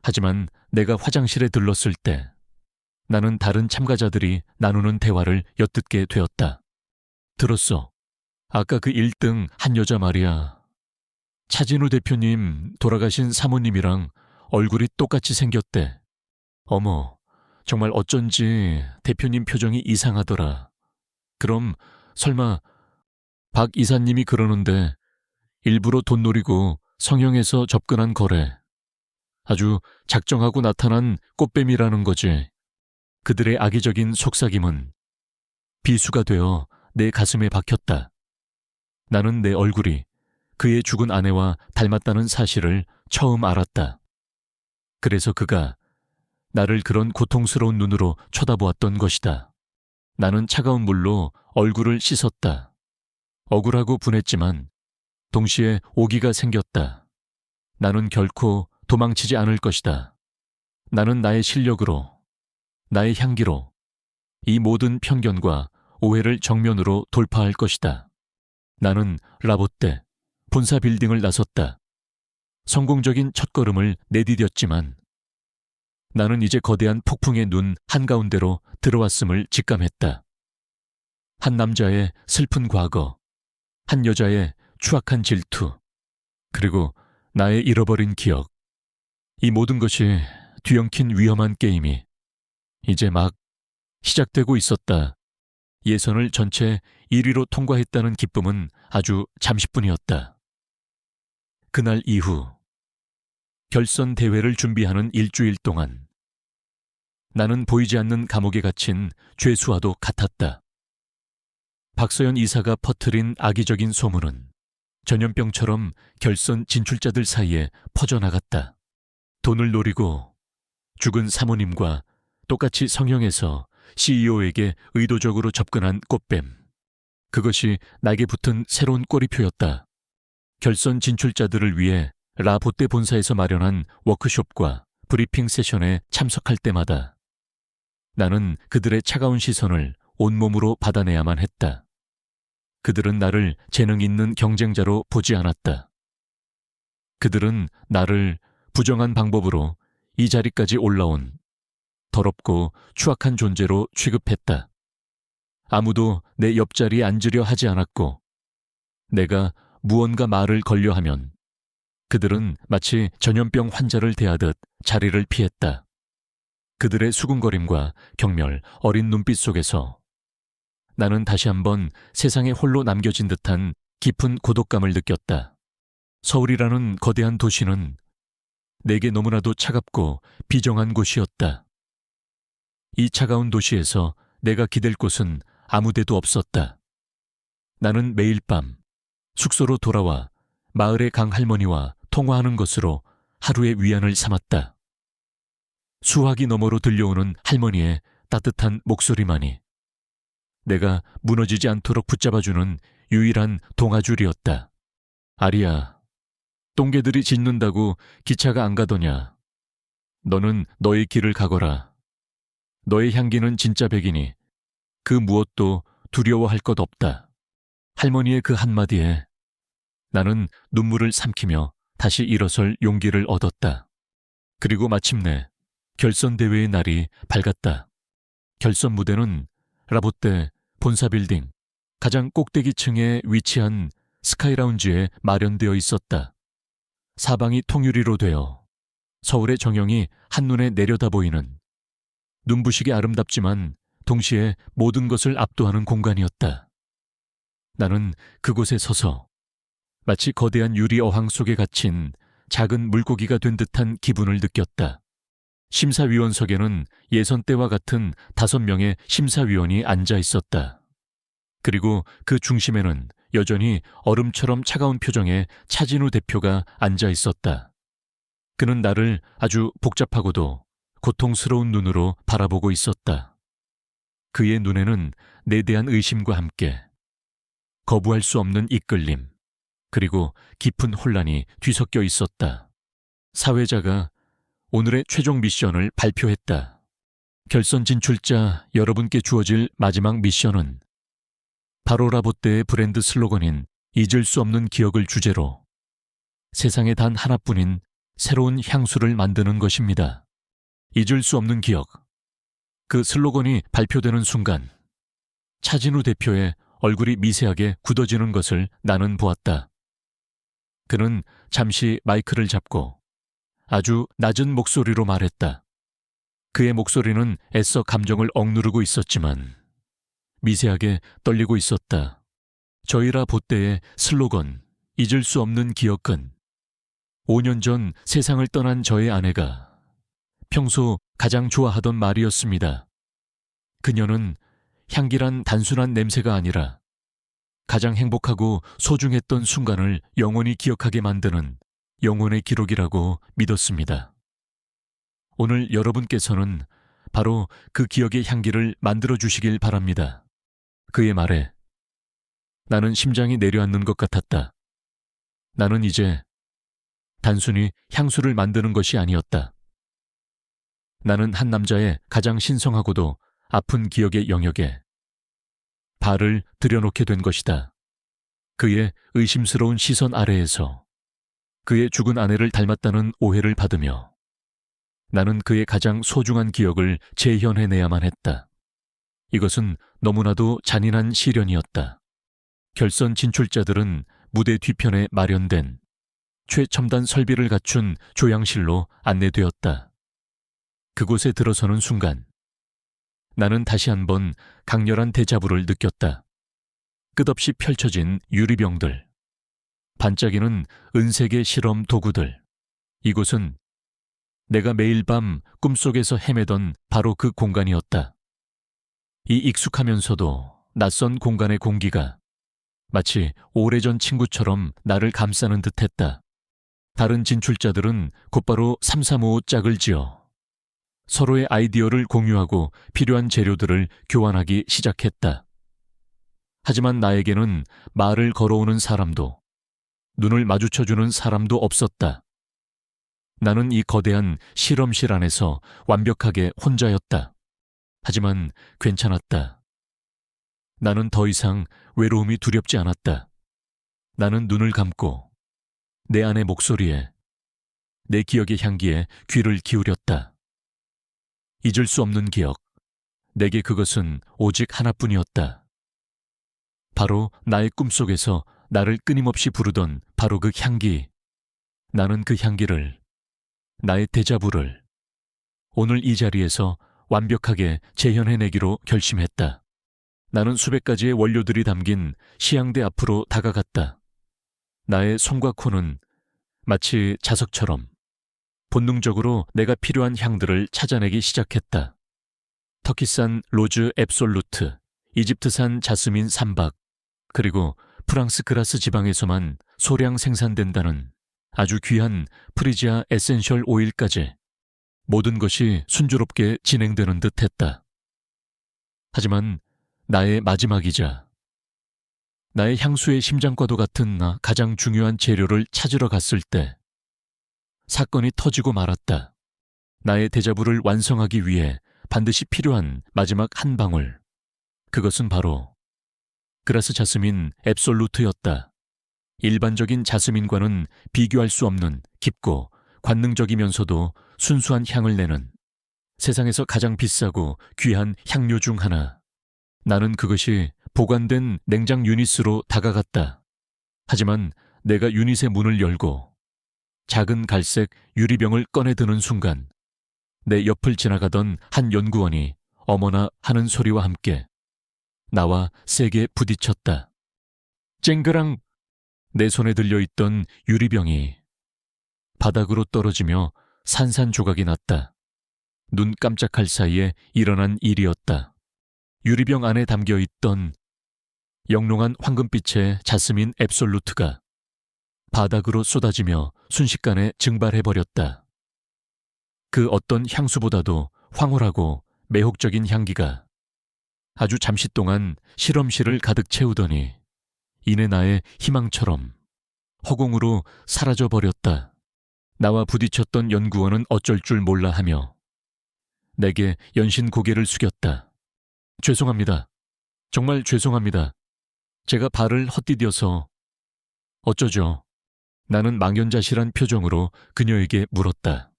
하지만 내가 화장실에 들렀을 때 나는 다른 참가자들이 나누는 대화를 엿듣게 되었다. 들었어. 아까 그 1등 한 여자 말이야. 차진우 대표님 돌아가신 사모님이랑 얼굴이 똑같이 생겼대. 어머, 정말 어쩐지 대표님 표정이 이상하더라. 그럼 설마 박 이사님이 그러는데 일부러 돈 노리고 성형해서 접근한 거래. 아주 작정하고 나타난 꽃뱀이라는 거지. 그들의 악의적인 속삭임은 비수가 되어 내 가슴에 박혔다. 나는 내 얼굴이 그의 죽은 아내와 닮았다는 사실을 처음 알았다. 그래서 그가 나를 그런 고통스러운 눈으로 쳐다보았던 것이다. 나는 차가운 물로 얼굴을 씻었다. 억울하고 분했지만 동시에 오기가 생겼다. 나는 결코 도망치지 않을 것이다. 나는 나의 실력으로, 나의 향기로 이 모든 편견과 오해를 정면으로 돌파할 것이다. 나는 라보떼 본사 빌딩을 나섰다. 성공적인 첫걸음을 내디뎠지만 나는 이제 거대한 폭풍의 눈 한가운데로 들어왔음을 직감했다. 한 남자의 슬픈 과거, 한 여자의 추악한 질투, 그리고 나의 잃어버린 기억. 이 모든 것이 뒤엉킨 위험한 게임이 이제 막 시작되고 있었다. 예선을 전체 1위로 통과했다는 기쁨은 아주 잠시뿐이었다. 그날 이후 결선 대회를 준비하는 일주일 동안 나는 보이지 않는 감옥에 갇힌 죄수와도 같았다. 박서연 이사가 퍼뜨린 악의적인 소문은 전염병처럼 결선 진출자들 사이에 퍼져나갔다. 돈을 노리고 죽은 사모님과 똑같이 성형해서 CEO에게 의도적으로 접근한 꽃뱀. 그것이 낙에 붙은 새로운 꼬리표였다. 결선 진출자들을 위해 라보떼 본사에서 마련한 워크숍과 브리핑 세션에 참석할 때마다 나는 그들의 차가운 시선을 온몸으로 받아내야만 했다. 그들은 나를 재능 있는 경쟁자로 보지 않았다. 그들은 나를 부정한 방법으로 이 자리까지 올라온 더럽고 추악한 존재로 취급했다. 아무도 내 옆자리에 앉으려 하지 않았고 내가 무언가 말을 걸려 하면 그들은 마치 전염병 환자를 대하듯 자리를 피했다. 그들의 수군거림과 경멸, 어린 눈빛 속에서 나는 다시 한번 세상에 홀로 남겨진 듯한 깊은 고독감을 느꼈다. 서울이라는 거대한 도시는 내게 너무나도 차갑고 비정한 곳이었다. 이 차가운 도시에서 내가 기댈 곳은 아무 데도 없었다. 나는 매일 밤 숙소로 돌아와 마을의 강할머니와 통화하는 것으로 하루의 위안을 삼았다. 수화기 너머로 들려오는 할머니의 따뜻한 목소리만이 내가 무너지지 않도록 붙잡아주는 유일한 동아줄이었다. 아리야, 똥개들이 짖는다고 기차가 안 가더냐. 너는 너의 길을 가거라. 너의 향기는 진짜 백이니 그 무엇도 두려워할 것 없다. 할머니의 그 한마디에 나는 눈물을 삼키며 다시 일어설 용기를 얻었다. 그리고 마침내 결선 대회의 날이 밝았다. 결선 무대는 라보떼 본사 빌딩 가장 꼭대기층에 위치한 스카이라운지에 마련되어 있었다. 사방이 통유리로 되어 서울의 정형이 한눈에 내려다 보이는 눈부시게 아름답지만 동시에 모든 것을 압도하는 공간이었다. 나는 그곳에 서서 마치 거대한 유리 어항 속에 갇힌 작은 물고기가 된 듯한 기분을 느꼈다. 심사위원석에는 예선 때와 같은 5명의 심사위원이 앉아 있었다. 그리고 그 중심에는 여전히 얼음처럼 차가운 표정의 차진우 대표가 앉아 있었다. 그는 나를 아주 복잡하고도 고통스러운 눈으로 바라보고 있었다. 그의 눈에는 내 대한 의심과 함께 거부할 수 없는 이끌림, 그리고 깊은 혼란이 뒤섞여 있었다. 사회자가 오늘의 최종 미션을 발표했다. 결선 진출자 여러분께 주어질 마지막 미션은 바로라봇대의 브랜드 슬로건인 잊을 수 없는 기억을 주제로 세상에 단 하나뿐인 새로운 향수를 만드는 것입니다. 잊을 수 없는 기억. 그 슬로건이 발표되는 순간 차진우 대표의 얼굴이 미세하게 굳어지는 것을 나는 보았다. 그는 잠시 마이크를 잡고 아주 낮은 목소리로 말했다. 그의 목소리는 애써 감정을 억누르고 있었지만 미세하게 떨리고 있었다. 저희라 보떼의 슬로건 잊을 수 없는 기억은 5년 전 세상을 떠난 저의 아내가 평소 가장 좋아하던 말이었습니다. 그녀는 향기란 단순한 냄새가 아니라 가장 행복하고 소중했던 순간을 영원히 기억하게 만드는 영혼의 기록이라고 믿었습니다. 오늘 여러분께서는 바로 그 기억의 향기를 만들어 주시길 바랍니다. 그의 말에 나는 심장이 내려앉는 것 같았다. 나는 이제 단순히 향수를 만드는 것이 아니었다. 나는 한 남자의 가장 신성하고도 아픈 기억의 영역에 발을 들여놓게 된 것이다. 그의 의심스러운 시선 아래에서 그의 죽은 아내를 닮았다는 오해를 받으며 나는 그의 가장 소중한 기억을 재현해내야만 했다. 이것은 너무나도 잔인한 시련이었다. 결선 진출자들은 무대 뒤편에 마련된 최첨단 설비를 갖춘 조향실로 안내되었다. 그곳에 들어서는 순간 나는 다시 한번 강렬한 데자부를 느꼈다. 끝없이 펼쳐진 유리병들, 반짝이는 은색의 실험 도구들. 이곳은 내가 매일 밤 꿈속에서 헤매던 바로 그 공간이었다. 이 익숙하면서도 낯선 공간의 공기가 마치 오래전 친구처럼 나를 감싸는 듯했다. 다른 진출자들은 곧바로 335 짝을 지어 서로의 아이디어를 공유하고 필요한 재료들을 교환하기 시작했다. 하지만 나에게는 말을 걸어오는 사람도 눈을 마주쳐주는 사람도 없었다. 나는 이 거대한 실험실 안에서 완벽하게 혼자였다. 하지만 괜찮았다. 나는 더 이상 외로움이 두렵지 않았다. 나는 눈을 감고 내 안의 목소리에, 내 기억의 향기에 귀를 기울였다. 잊을 수 없는 기억. 내게 그것은 오직 하나뿐이었다. 바로 나의 꿈속에서 나를 끊임없이 부르던 바로 그 향기. 나는 그 향기를, 나의 데자부를 오늘 이 자리에서 완벽하게 재현해내기로 결심했다. 나는 수백 가지의 원료들이 담긴 시향대 앞으로 다가갔다. 나의 손과 코는 마치 자석처럼 본능적으로 내가 필요한 향들을 찾아내기 시작했다. 터키산 로즈 앱솔루트, 이집트산 자스민 3박, 그리고 프랑스 그라스 지방에서만 소량 생산된다는 아주 귀한 프리지아 에센셜 오일까지 모든 것이 순조롭게 진행되는 듯했다. 하지만 나의 마지막이자 나의 향수의 심장과도 같은 나 가장 중요한 재료를 찾으러 갔을 때 사건이 터지고 말았다. 나의 데자부를 완성하기 위해 반드시 필요한 마지막 한 방울. 그것은 바로 그라스 자스민 앱솔루트였다. 일반적인 자스민과는 비교할 수 없는 깊고 관능적이면서도 순수한 향을 내는 세상에서 가장 비싸고 귀한 향료 중 하나. 나는 그것이 보관된 냉장 유닛으로 다가갔다. 하지만 내가 유닛의 문을 열고 작은 갈색 유리병을 꺼내드는 순간 내 옆을 지나가던 한 연구원이 어머나 하는 소리와 함께 나와 세게 부딪혔다. 쨍그랑. 내 손에 들려있던 유리병이 바닥으로 떨어지며 산산조각이 났다. 눈 깜짝할 사이에 일어난 일이었다. 유리병 안에 담겨있던 영롱한 황금빛의 자스민 앱솔루트가 바닥으로 쏟아지며 순식간에 증발해버렸다. 그 어떤 향수보다도 황홀하고 매혹적인 향기가 아주 잠시 동안 실험실을 가득 채우더니 이내 나의 희망처럼 허공으로 사라져버렸다. 나와 부딪혔던 연구원은 어쩔 줄 몰라 하며 내게 연신 고개를 숙였다. 죄송합니다. 정말 죄송합니다. 제가 발을 헛디뎌서 어쩌죠? 나는 망연자실한 표정으로 그녀에게 물었다.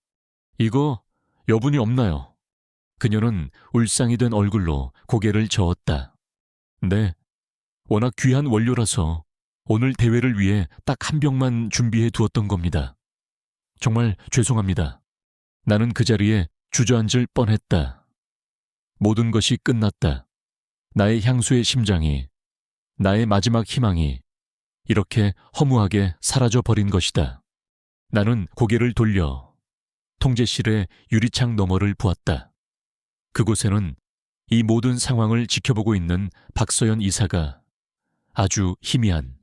이거 여분이 없나요? 그녀는 울상이 된 얼굴로 고개를 저었다. 네, 워낙 귀한 원료라서 오늘 대회를 위해 딱 한 병만 준비해 두었던 겁니다. 정말 죄송합니다. 나는 그 자리에 주저앉을 뻔했다. 모든 것이 끝났다. 나의 향수의 심장이, 나의 마지막 희망이 이렇게 허무하게 사라져버린 것이다. 나는 고개를 돌려 통제실의 유리창 너머를 보았다. 그곳에는 이 모든 상황을 지켜보고 있는 박서연 이사가 아주 희미한,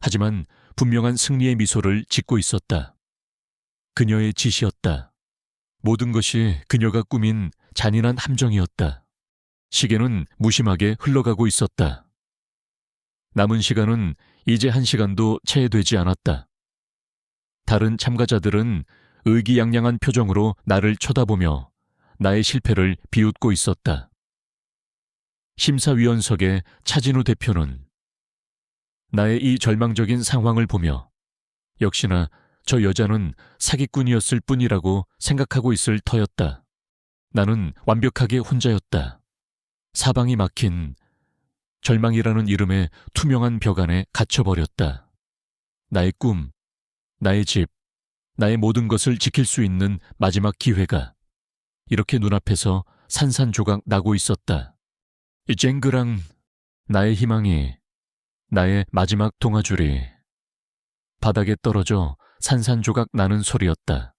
하지만 분명한 승리의 미소를 짓고 있었다. 그녀의 짓이었다. 모든 것이 그녀가 꾸민 잔인한 함정이었다. 시계는 무심하게 흘러가고 있었다. 남은 시간은 이제 1시간도 채 되지 않았다. 다른 참가자들은 의기양양한 표정으로 나를 쳐다보며 나의 실패를 비웃고 있었다. 심사위원석의 차진우 대표는 나의 이 절망적인 상황을 보며 역시나 저 여자는 사기꾼이었을 뿐이라고 생각하고 있을 터였다. 나는 완벽하게 혼자였다. 사방이 막힌 절망이라는 이름의 투명한 벽 안에 갇혀버렸다. 나의 꿈, 나의 집, 나의 모든 것을 지킬 수 있는 마지막 기회가 이렇게 눈앞에서 산산조각 나고 있었다. 이 쨍그랑 나의 희망이, 나의 마지막 동아줄이 바닥에 떨어져 산산조각 나는 소리였다.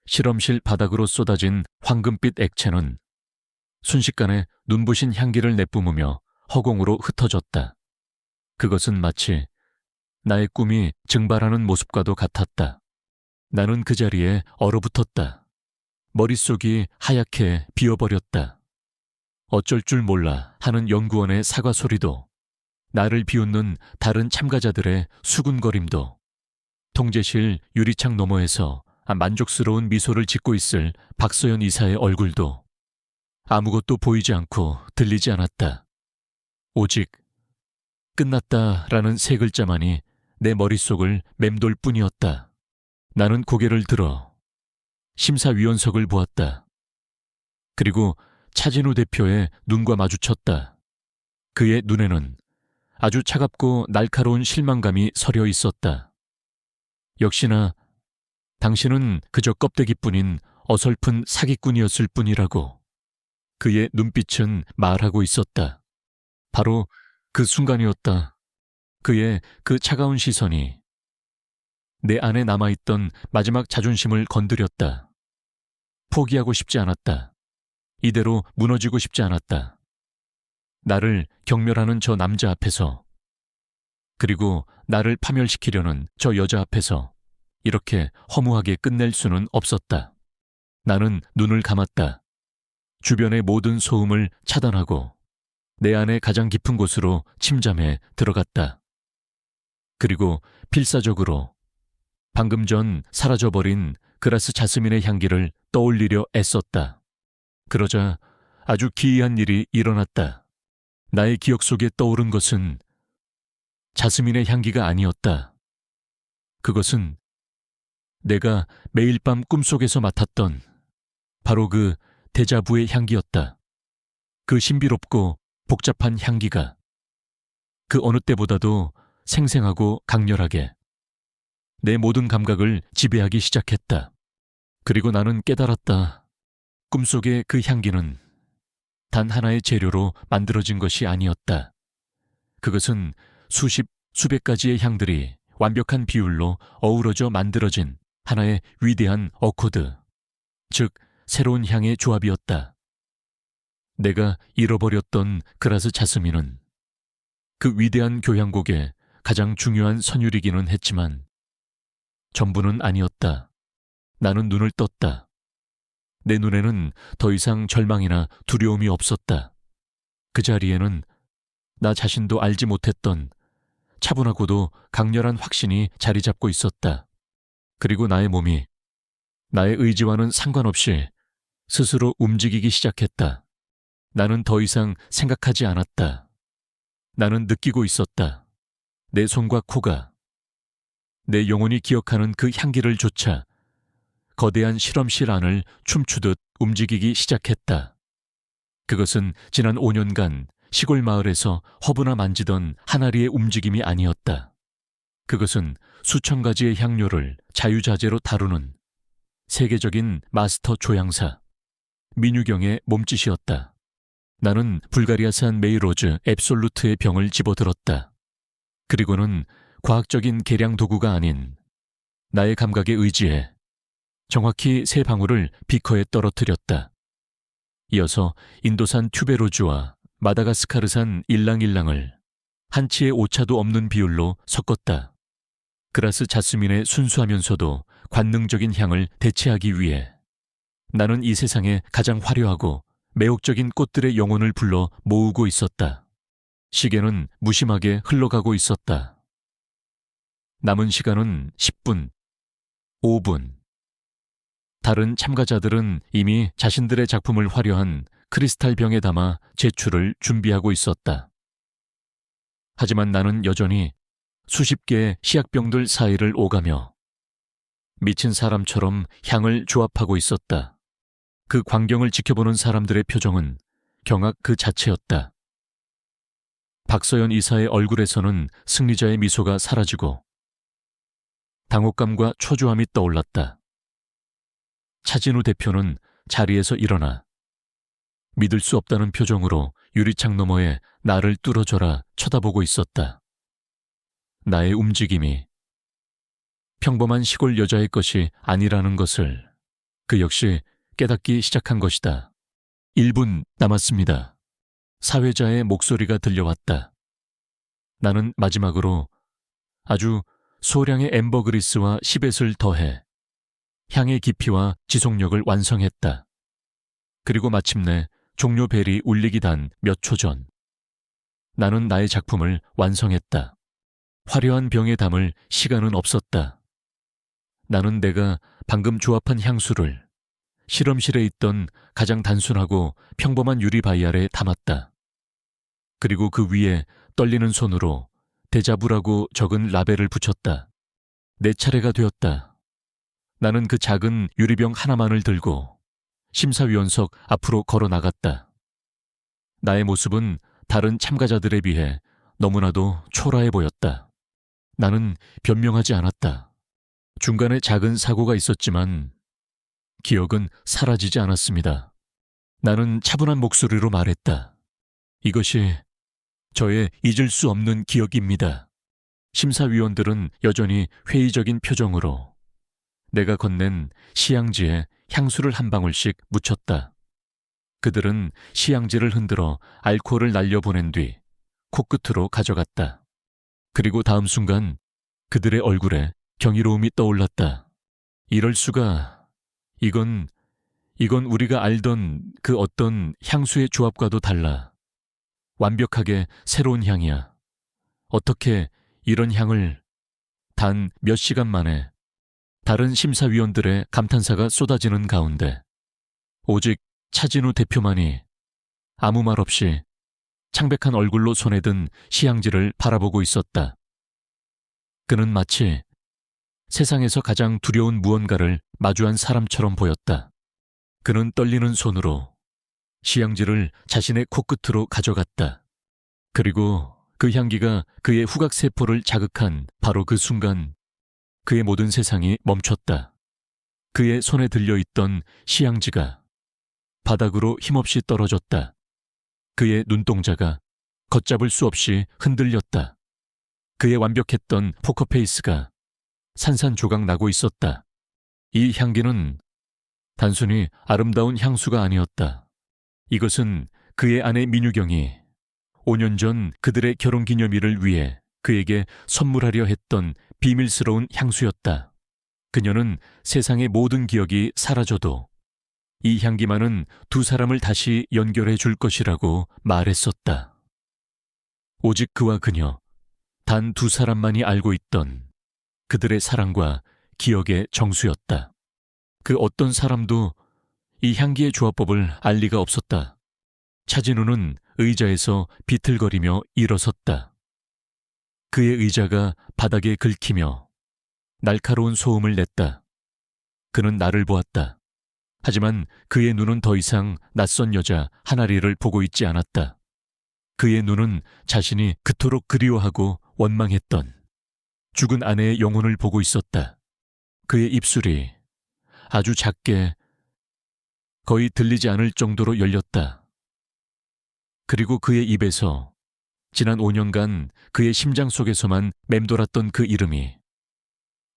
실험실 바닥으로 쏟아진 황금빛 액체는 순식간에 눈부신 향기를 내뿜으며 허공으로 흩어졌다. 그것은 마치 나의 꿈이 증발하는 모습과도 같았다. 나는 그 자리에 얼어붙었다. 머릿속이 하얗게 비어버렸다. 어쩔 줄 몰라 하는 연구원의 사과 소리도, 나를 비웃는 다른 참가자들의 수군거림도, 통제실 유리창 너머에서 만족스러운 미소를 짓고 있을 박서연 이사의 얼굴도 아무것도 보이지 않고 들리지 않았다. 오직 끝났다라는 세 글자만이 내 머릿속을 맴돌 뿐이었다. 나는 고개를 들어 심사위원석을 보았다. 그리고 차진우 대표의 눈과 마주쳤다. 그의 눈에는 아주 차갑고 날카로운 실망감이 서려 있었다. 역시나 당신은 그저 껍데기뿐인 어설픈 사기꾼이었을 뿐이라고. 그의 눈빛은 말하고 있었다. 바로 그 순간이었다. 그의 그 차가운 시선이 내 안에 남아있던 마지막 자존심을 건드렸다. 포기하고 싶지 않았다. 이대로 무너지고 싶지 않았다. 나를 경멸하는 저 남자 앞에서, 그리고 나를 파멸시키려는 저 여자 앞에서 이렇게 허무하게 끝낼 수는 없었다. 나는 눈을 감았다. 주변의 모든 소음을 차단하고 내 안의 가장 깊은 곳으로 침잠해 들어갔다. 그리고 필사적으로 방금 전 사라져버린 그라스 자스민의 향기를 떠올리려 애썼다. 그러자 아주 기이한 일이 일어났다. 나의 기억 속에 떠오른 것은 자스민의 향기가 아니었다. 그것은 내가 매일 밤 꿈속에서 맡았던 바로 그 데자부의 향기였다. 그 신비롭고 복잡한 향기가 그 어느 때보다도 생생하고 강렬하게 내 모든 감각을 지배하기 시작했다. 그리고 나는 깨달았다. 꿈속의 그 향기는 단 하나의 재료로 만들어진 것이 아니었다. 그것은 수십, 수백 가지의 향들이 완벽한 비율로 어우러져 만들어진 하나의 위대한 어코드, 즉 새로운 향의 조합이었다. 내가 잃어버렸던 그라스 자스민은 그 위대한 교향곡의 가장 중요한 선율이기는 했지만 전부는 아니었다. 나는 눈을 떴다. 내 눈에는 더 이상 절망이나 두려움이 없었다. 그 자리에는 나 자신도 알지 못했던 차분하고도 강렬한 확신이 자리 잡고 있었다. 그리고 나의 몸이 나의 의지와는 상관없이 스스로 움직이기 시작했다. 나는 더 이상 생각하지 않았다. 나는 느끼고 있었다. 내 손과 코가 내 영혼이 기억하는 그 향기를 조차 거대한 실험실 안을 춤추듯 움직이기 시작했다. 그것은 지난 5년간 시골 마을에서 허브나 만지던 하나리의 움직임이 아니었다. 그것은 수천 가지의 향료를 자유자재로 다루는 세계적인 마스터 조향사 민유경의 몸짓이었다. 나는 불가리아산 메이로즈 앱솔루트의 병을 집어들었다. 그리고는 과학적인 계량 도구가 아닌 나의 감각에 의지해 정확히 3방울을 비커에 떨어뜨렸다. 이어서 인도산 튜베로즈와 마다가스카르산 일랑일랑을 한치의 오차도 없는 비율로 섞었다. 그라스 자스민의 순수하면서도 관능적인 향을 대체하기 위해 나는 이 세상에 가장 화려하고 매혹적인 꽃들의 영혼을 불러 모으고 있었다. 시계는 무심하게 흘러가고 있었다. 남은 시간은 10분, 5분. 다른 참가자들은 이미 자신들의 작품을 화려한 크리스탈 병에 담아 제출을 준비하고 있었다. 하지만 나는 여전히 수십 개의 시약병들 사이를 오가며 미친 사람처럼 향을 조합하고 있었다. 그 광경을 지켜보는 사람들의 표정은 경악 그 자체였다. 박서연 이사의 얼굴에서는 승리자의 미소가 사라지고 당혹감과 초조함이 떠올랐다. 차진우 대표는 자리에서 일어나 믿을 수 없다는 표정으로 유리창 너머에 나를 뚫어져라 쳐다보고 있었다. 나의 움직임이 평범한 시골 여자의 것이 아니라는 것을 그 역시 깨닫기 시작한 것이다. 1분 남았습니다. 사회자의 목소리가 들려왔다. 나는 마지막으로 아주 소량의 앰버그리스와 시벳을 더해 향의 깊이와 지속력을 완성했다. 그리고 마침내 종료 벨이 울리기 단 몇 초 전 나는 나의 작품을 완성했다. 화려한 병에 담을 시간은 없었다. 나는 내가 방금 조합한 향수를 실험실에 있던 가장 단순하고 평범한 유리 바이알에 담았다. 그리고 그 위에 떨리는 손으로 데자부라고 적은 라벨을 붙였다. 내 차례가 되었다. 나는 그 작은 유리병 하나만을 들고 심사위원석 앞으로 걸어 나갔다. 나의 모습은 다른 참가자들에 비해 너무나도 초라해 보였다. 나는 변명하지 않았다. 중간에 작은 사고가 있었지만 기억은 사라지지 않았습니다. 나는 차분한 목소리로 말했다. 이것이 저의 잊을 수 없는 기억입니다. 심사위원들은 여전히 회의적인 표정으로 내가 건넨 시향지에 향수를 한 방울씩 묻혔다. 그들은 시향지를 흔들어 알코올을 날려보낸 뒤 코끝으로 가져갔다. 그리고 다음 순간 그들의 얼굴에 경이로움이 떠올랐다. 이럴 수가... 이건 우리가 알던 그 어떤 향수의 조합과도 달라. 완벽하게 새로운 향이야. 어떻게 이런 향을 단 몇 시간 만에. 다른 심사위원들의 감탄사가 쏟아지는 가운데 오직 차진우 대표만이 아무 말 없이 창백한 얼굴로 손에 든 시향지를 바라보고 있었다. 그는 마치 세상에서 가장 두려운 무언가를 마주한 사람처럼 보였다. 그는 떨리는 손으로 시향지를 자신의 코끝으로 가져갔다. 그리고 그 향기가 그의 후각세포를 자극한 바로 그 순간 그의 모든 세상이 멈췄다. 그의 손에 들려있던 시향지가 바닥으로 힘없이 떨어졌다. 그의 눈동자가 걷잡을 수 없이 흔들렸다. 그의 완벽했던 포커페이스가 산산조각 나고 있었다. 이 향기는 단순히 아름다운 향수가 아니었다. 이것은 그의 아내 민유경이 5년 전 그들의 결혼기념일을 위해 그에게 선물하려 했던 비밀스러운 향수였다. 그녀는 세상의 모든 기억이 사라져도 이 향기만은 두 사람을 다시 연결해 줄 것이라고 말했었다. 오직 그와 그녀, 단 두 사람만이 알고 있던 그들의 사랑과 기억의 정수였다. 그 어떤 사람도 이 향기의 조합법을 알 리가 없었다. 차진우는 의자에서 비틀거리며 일어섰다. 그의 의자가 바닥에 긁히며 날카로운 소음을 냈다. 그는 나를 보았다. 하지만 그의 눈은 더 이상 낯선 여자 하나리를 보고 있지 않았다. 그의 눈은 자신이 그토록 그리워하고 원망했던 죽은 아내의 영혼을 보고 있었다. 그의 입술이 아주 작게 거의 들리지 않을 정도로 열렸다. 그리고 그의 입에서 지난 5년간 그의 심장 속에서만 맴돌았던 그 이름이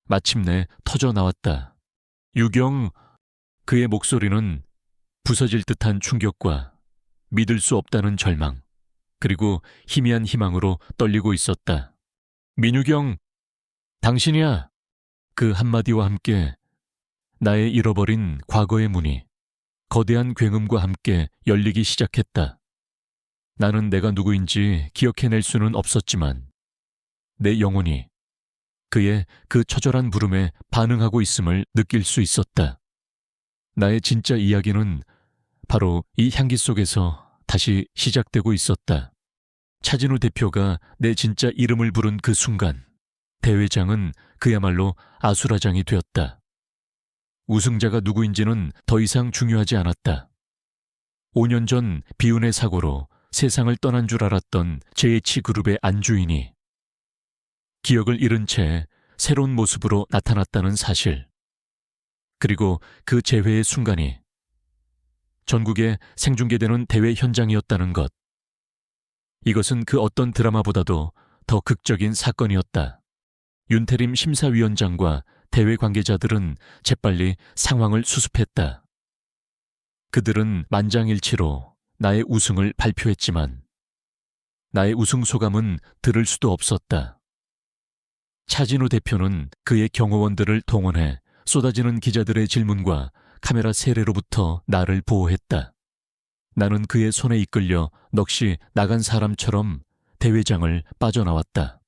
마침내 터져 나왔다. 유경. 그의 목소리는 부서질 듯한 충격과 믿을 수 없다는 절망, 그리고 희미한 희망으로 떨리고 있었다. 민유경, 당신이야. 그 한마디와 함께 나의 잃어버린 과거의 문이 거대한 굉음과 함께 열리기 시작했다. 나는 내가 누구인지 기억해낼 수는 없었지만 내 영혼이 그의 그 처절한 부름에 반응하고 있음을 느낄 수 있었다. 나의 진짜 이야기는 바로 이 향기 속에서 다시 시작되고 있었다. 차진우 대표가 내 진짜 이름을 부른 그 순간 대회장은 그야말로 아수라장이 되었다. 우승자가 누구인지는 더 이상 중요하지 않았다. 5년 전 비운의 사고로 세상을 떠난 줄 알았던 JH그룹의 안주인이 기억을 잃은 채 새로운 모습으로 나타났다는 사실, 그리고 그 재회의 순간이 전국에 생중계되는 대회 현장이었다는 것. 이것은 그 어떤 드라마보다도 더 극적인 사건이었다. 윤태림 심사위원장과 대회 관계자들은 재빨리 상황을 수습했다. 그들은 만장일치로 나의 우승을 발표했지만 나의 우승 소감은 들을 수도 없었다. 차진우 대표는 그의 경호원들을 동원해 쏟아지는 기자들의 질문과 카메라 세례로부터 나를 보호했다. 나는 그의 손에 이끌려 넋이 나간 사람처럼 대회장을 빠져나왔다.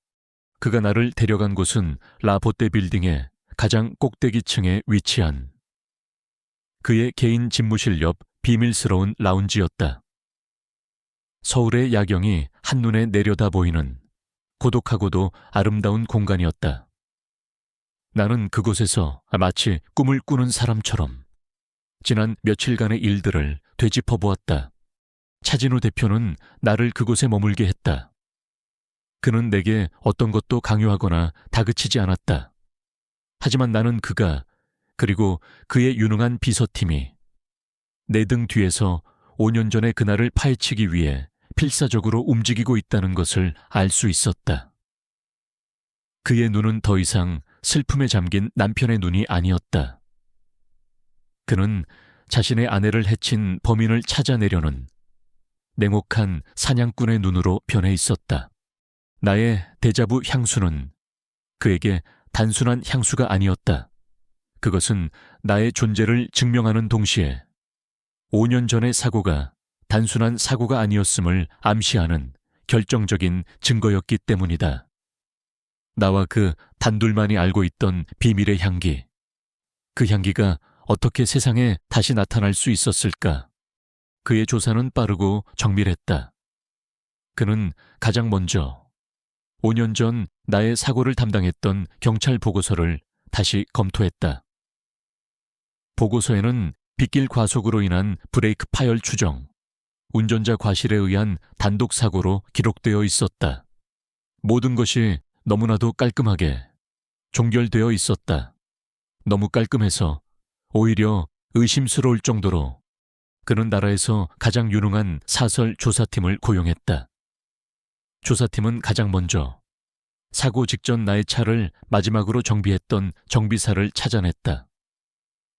그가 나를 데려간 곳은 라보떼 빌딩의 가장 꼭대기층에 위치한 그의 개인 집무실 옆 비밀스러운 라운지였다. 서울의 야경이 한눈에 내려다 보이는 고독하고도 아름다운 공간이었다. 나는 그곳에서 마치 꿈을 꾸는 사람처럼 지난 며칠간의 일들을 되짚어 보았다. 차진우 대표는 나를 그곳에 머물게 했다. 그는 내게 어떤 것도 강요하거나 다그치지 않았다. 하지만 나는 그가, 그리고 그의 유능한 비서팀이 내 등 뒤에서 5년 전의 그날을 파헤치기 위해 필사적으로 움직이고 있다는 것을 알 수 있었다. 그의 눈은 더 이상 슬픔에 잠긴 남편의 눈이 아니었다. 그는 자신의 아내를 해친 범인을 찾아내려는 냉혹한 사냥꾼의 눈으로 변해 있었다. 나의 데자부 향수는 그에게 단순한 향수가 아니었다. 그것은 나의 존재를 증명하는 동시에 5년 전의 사고가 단순한 사고가 아니었음을 암시하는 결정적인 증거였기 때문이다. 나와 그 단둘만이 알고 있던 비밀의 향기, 그 향기가 어떻게 세상에 다시 나타날 수 있었을까? 그의 조사는 빠르고 정밀했다. 그는 가장 먼저 5년 전 나의 사고를 담당했던 경찰 보고서를 다시 검토했다. 보고서에는 빗길 과속으로 인한 브레이크 파열 추정, 운전자 과실에 의한 단독 사고로 기록되어 있었다. 모든 것이 너무나도 깔끔하게 종결되어 있었다. 너무 깔끔해서 오히려 의심스러울 정도로 그는 나라에서 가장 유능한 사설 조사팀을 고용했다. 조사팀은 가장 먼저 사고 직전 나의 차를 마지막으로 정비했던 정비사를 찾아냈다.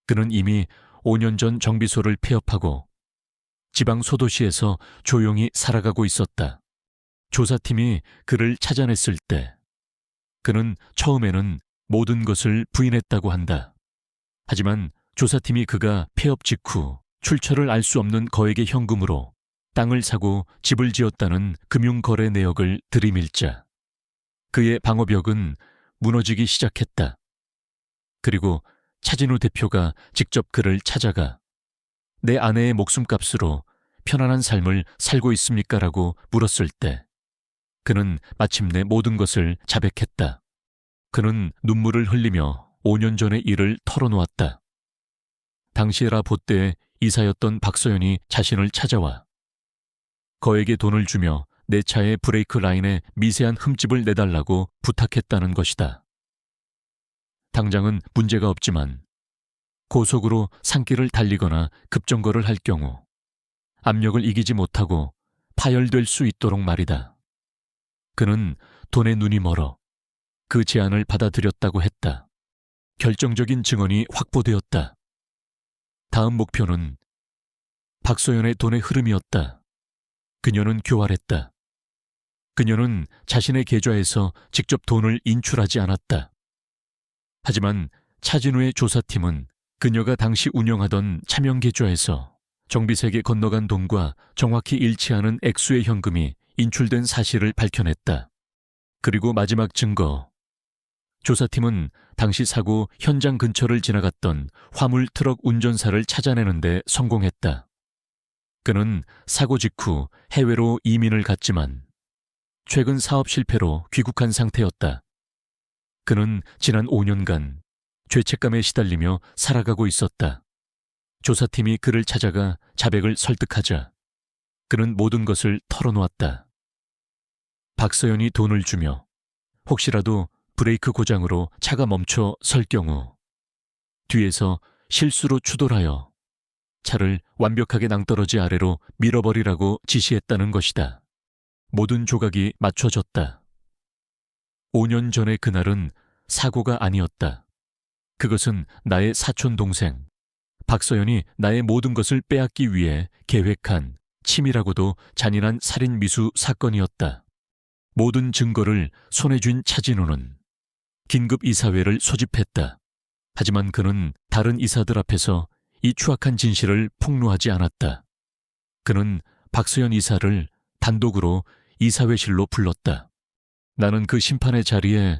그는 이미 5년 전 정비소를 폐업하고 지방 소도시에서 조용히 살아가고 있었다. 조사팀이 그를 찾아냈을 때 그는 처음에는 모든 것을 부인했다고 한다. 하지만 조사팀이 그가 폐업 직후 출처를 알 수 없는 거액의 현금으로 땅을 사고 집을 지었다는 금융거래 내역을 들이밀자 그의 방어벽은 무너지기 시작했다. 그리고 차진우 대표가 직접 그를 찾아가 내 아내의 목숨값으로 편안한 삶을 살고 있습니까? 라고 물었을 때 그는 마침내 모든 것을 자백했다. 그는 눈물을 흘리며 5년 전의 일을 털어놓았다. 당시 라보떼의 이사였던 박서연이 자신을 찾아와 거액의 돈을 주며 내 차의 브레이크 라인에 미세한 흠집을 내달라고 부탁했다는 것이다. 당장은 문제가 없지만 고속으로 산길을 달리거나 급정거를 할 경우 압력을 이기지 못하고 파열될 수 있도록 말이다. 그는 돈에 눈이 멀어 그 제안을 받아들였다고 했다. 결정적인 증언이 확보되었다. 다음 목표는 박소연의 돈의 흐름이었다. 그녀는 교활했다. 그녀는 자신의 계좌에서 직접 돈을 인출하지 않았다. 하지만 차진우의 조사팀은 그녀가 당시 운영하던 차명 계좌에서 정비색에 건너간 돈과 정확히 일치하는 액수의 현금이 인출된 사실을 밝혀냈다. 그리고 마지막 증거. 조사팀은 당시 사고 현장 근처를 지나갔던 화물 트럭 운전사를 찾아내는 데 성공했다. 그는 사고 직후 해외로 이민을 갔지만 최근 사업 실패로 귀국한 상태였다. 그는 지난 5년간 죄책감에 시달리며 살아가고 있었다. 조사팀이 그를 찾아가 자백을 설득하자 그는 모든 것을 털어놓았다. 박서연이 돈을 주며 혹시라도 브레이크 고장으로 차가 멈춰 설 경우 뒤에서 실수로 추돌하여 차를 완벽하게 낭떠러지 아래로 밀어버리라고 지시했다는 것이다. 모든 조각이 맞춰졌다. 5년 전의 그날은 사고가 아니었다. 그것은 나의 사촌 동생 박서연이 나의 모든 것을 빼앗기 위해 계획한 치밀하고도 잔인한 살인 미수 사건이었다. 모든 증거를 손에 쥔 차진우는 긴급 이사회를 소집했다. 하지만 그는 다른 이사들 앞에서 이 추악한 진실을 폭로하지 않았다. 그는 박서연 이사를 단독으로 이사회실로 불렀다. 나는 그 심판의 자리에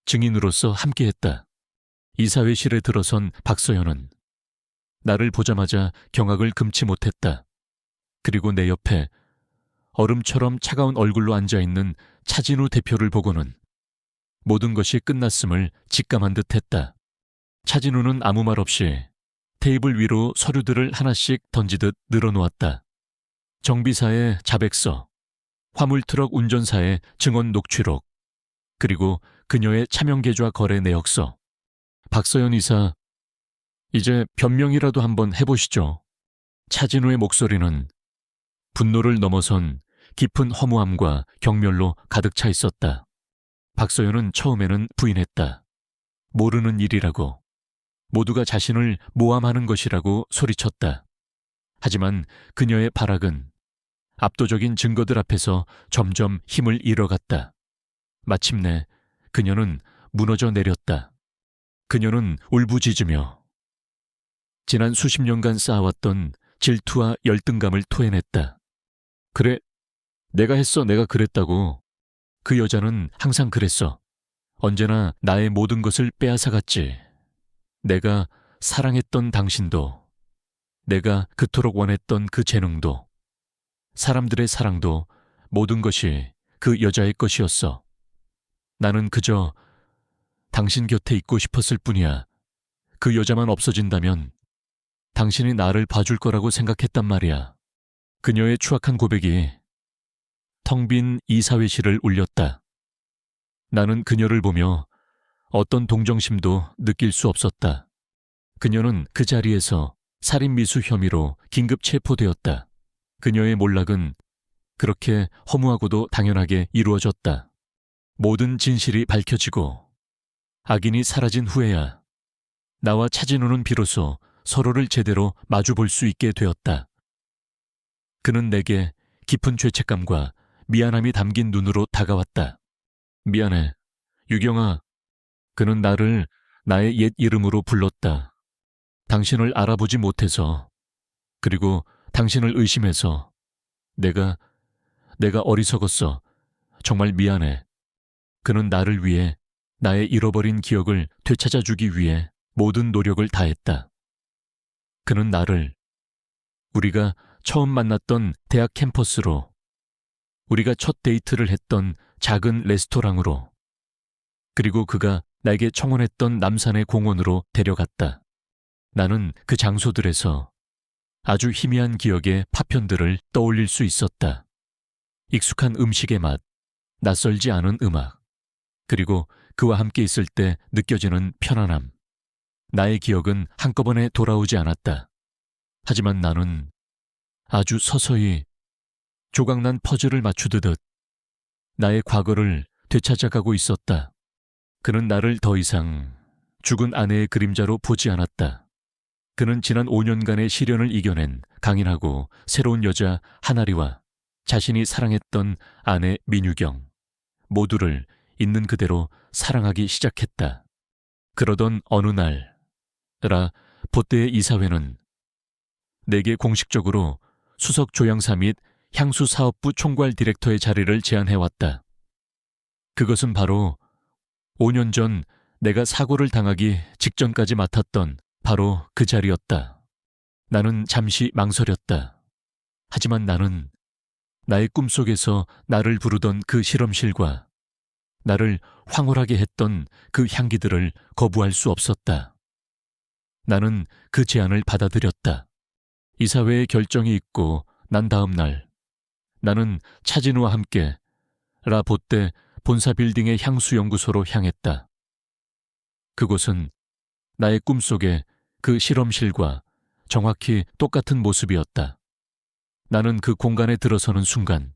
증인으로서 함께했다. 이사회실에 들어선 박서연은 나를 보자마자 경악을 금치 못했다. 그리고 내 옆에 얼음처럼 차가운 얼굴로 앉아있는 차진우 대표를 보고는 모든 것이 끝났음을 직감한 듯했다. 차진우는 아무 말 없이 테이블 위로 서류들을 하나씩 던지듯 늘어놓았다. 정비사의 자백서, 화물트럭 운전사의 증언 녹취록, 그리고 그녀의 차명계좌 거래 내역서. 박서연 이사, 이제 변명이라도 한번 해보시죠. 차진우의 목소리는 분노를 넘어선 깊은 허무함과 경멸로 가득 차 있었다. 박서연은 처음에는 부인했다. 모르는 일이라고, 모두가 자신을 모함하는 것이라고 소리쳤다. 하지만 그녀의 발악은 압도적인 증거들 앞에서 점점 힘을 잃어갔다. 마침내 그녀는 무너져 내렸다. 그녀는 울부짖으며 지난 수십 년간 쌓아왔던 질투와 열등감을 토해냈다. 그래, 내가 했어, 내가 그랬다고. 그 여자는 항상 그랬어. 언제나 나의 모든 것을 빼앗아갔지. 내가 사랑했던 당신도, 내가 그토록 원했던 그 재능도, 사람들의 사랑도 모든 것이 그 여자의 것이었어. 나는 그저 당신 곁에 있고 싶었을 뿐이야. 그 여자만 없어진다면 당신이 나를 봐줄 거라고 생각했단 말이야. 그녀의 추악한 고백이 텅 빈 이사회실을 울렸다. 나는 그녀를 보며 어떤 동정심도 느낄 수 없었다. 그녀는 그 자리에서 살인미수 혐의로 긴급 체포되었다. 그녀의 몰락은 그렇게 허무하고도 당연하게 이루어졌다. 모든 진실이 밝혀지고 악인이 사라진 후에야 나와 차진우는 비로소 서로를 제대로 마주 볼 수 있게 되었다. 그는 내게 깊은 죄책감과 미안함이 담긴 눈으로 다가왔다. 미안해, 유경아. 그는 나를 나의 옛 이름으로 불렀다. 당신을 알아보지 못해서, 그리고 당신을 의심해서 내가 어리석었어. 정말 미안해. 그는 나를 위해 나의 잃어버린 기억을 되찾아주기 위해 모든 노력을 다했다. 그는 나를 우리가 처음 만났던 대학 캠퍼스로, 우리가 첫 데이트를 했던 작은 레스토랑으로, 그리고 그가 나에게 청혼했던 남산의 공원으로 데려갔다. 나는 그 장소들에서 아주 희미한 기억의 파편들을 떠올릴 수 있었다. 익숙한 음식의 맛, 낯설지 않은 음악, 그리고 그와 함께 있을 때 느껴지는 편안함. 나의 기억은 한꺼번에 돌아오지 않았다. 하지만 나는 아주 서서히 조각난 퍼즐을 맞추듯 나의 과거를 되찾아가고 있었다. 그는 나를 더 이상 죽은 아내의 그림자로 보지 않았다. 그는 지난 5년간의 시련을 이겨낸 강인하고 새로운 여자 하나리와 자신이 사랑했던 아내 민유경, 모두를 있는 그대로 사랑하기 시작했다. 그러던 어느 날, 보떼의 이사회는 내게 공식적으로 수석 조향사 및 향수사업부 총괄 디렉터의 자리를 제안해왔다. 그것은 바로 5년 전 내가 사고를 당하기 직전까지 맡았던 바로 그 자리였다. 나는 잠시 망설였다. 하지만 나는 나의 꿈속에서 나를 부르던 그 실험실과 나를 황홀하게 했던 그 향기들을 거부할 수 없었다. 나는 그 제안을 받아들였다. 이사회의 결정이 있고 난 다음 날, 나는 차진우와 함께 보떼 본사 빌딩의 향수연구소로 향했다. 그곳은 나의 꿈속의 그 실험실과 정확히 똑같은 모습이었다. 나는 그 공간에 들어서는 순간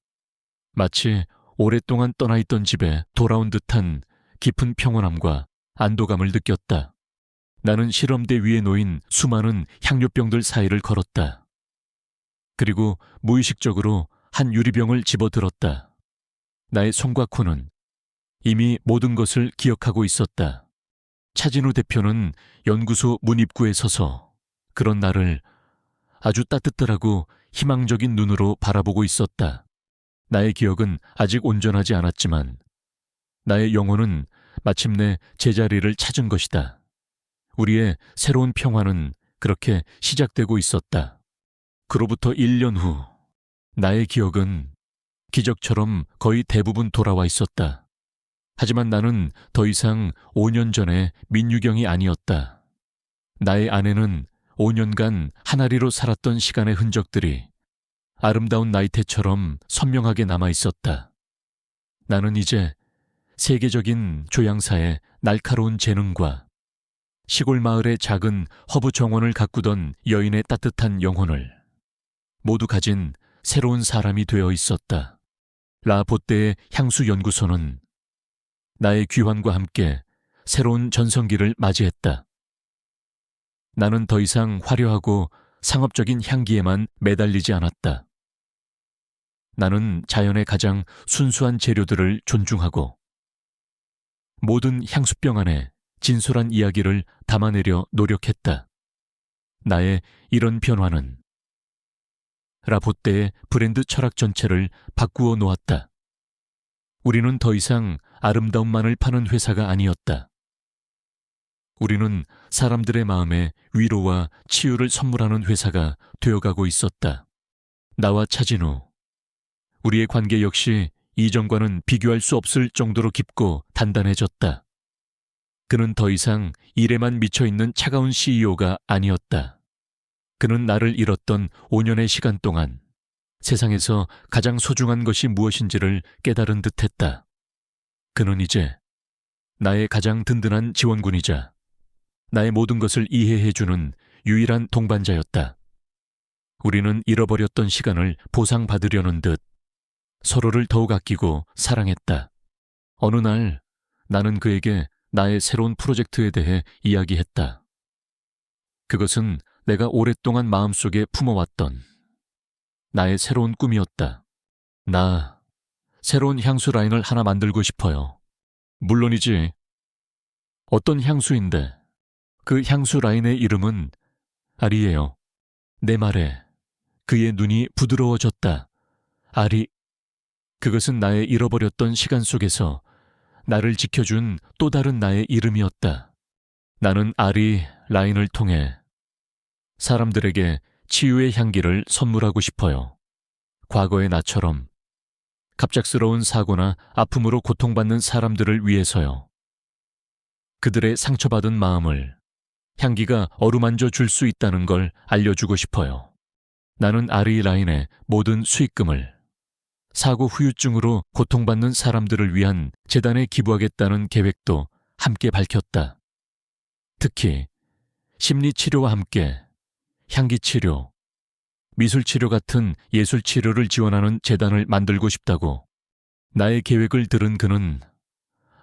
마치 오랫동안 떠나있던 집에 돌아온 듯한 깊은 평온함과 안도감을 느꼈다. 나는 실험대 위에 놓인 수많은 향료병들 사이를 걸었다. 그리고 무의식적으로 한 유리병을 집어들었다. 나의 손과 코는 이미 모든 것을 기억하고 있었다. 차진우 대표는 연구소 문 입구에 서서 그런 나를 아주 따뜻하고 희망적인 눈으로 바라보고 있었다. 나의 기억은 아직 온전하지 않았지만 나의 영혼은 마침내 제자리를 찾은 것이다. 우리의 새로운 평화는 그렇게 시작되고 있었다. 그로부터 1년 후 나의 기억은 기적처럼 거의 대부분 돌아와 있었다. 하지만 나는 더 이상 5년 전의 민유경이 아니었다. 나의 아내는 5년간 하나리로 살았던 시간의 흔적들이 아름다운 나이테처럼 선명하게 남아 있었다. 나는 이제 세계적인 조향사의 날카로운 재능과 시골 마을의 작은 허브 정원을 가꾸던 여인의 따뜻한 영혼을 모두 가진 새로운 사람이 되어 있었다. 보떼의 향수연구소는 나의 귀환과 함께 새로운 전성기를 맞이했다. 나는 더 이상 화려하고 상업적인 향기에만 매달리지 않았다. 나는 자연의 가장 순수한 재료들을 존중하고 모든 향수병 안에 진솔한 이야기를 담아내려 노력했다. 나의 이런 변화는 보떼의 브랜드 철학 전체를 바꾸어 놓았다. 우리는 더 이상 아름다움만을 파는 회사가 아니었다. 우리는 사람들의 마음에 위로와 치유를 선물하는 회사가 되어가고 있었다. 나와 차진우, 우리의 관계 역시 이전과는 비교할 수 없을 정도로 깊고 단단해졌다. 그는 더 이상 일에만 미쳐있는 차가운 CEO가 아니었다. 그는 나를 잃었던 5년의 시간 동안 세상에서 가장 소중한 것이 무엇인지를 깨달은 듯했다. 그는 이제 나의 가장 든든한 지원군이자 나의 모든 것을 이해해주는 유일한 동반자였다. 우리는 잃어버렸던 시간을 보상받으려는 듯 서로를 더욱 아끼고 사랑했다. 어느 날 나는 그에게 나의 새로운 프로젝트에 대해 이야기했다. 그것은 내가 오랫동안 마음속에 품어왔던 나의 새로운 꿈이었다. 나 새로운 향수 라인을 하나 만들고 싶어요. 물론이지. 어떤 향수인데? 그 향수 라인의 이름은 아리예요. 내 말에 그의 눈이 부드러워졌다. 아리, 그것은 나의 잃어버렸던 시간 속에서 나를 지켜준 또 다른 나의 이름이었다. 나는 아리 라인을 통해 사람들에게 치유의 향기를 선물하고 싶어요. 과거의 나처럼 갑작스러운 사고나 아픔으로 고통받는 사람들을 위해서요. 그들의 상처받은 마음을 향기가 어루만져 줄 수 있다는 걸 알려주고 싶어요. 나는 아리 라인의 모든 수익금을 사고 후유증으로 고통받는 사람들을 위한 재단에 기부하겠다는 계획도 함께 밝혔다. 특히 심리치료와 함께 향기치료, 미술치료 같은 예술치료를 지원하는 재단을 만들고 싶다고. 나의 계획을 들은 그는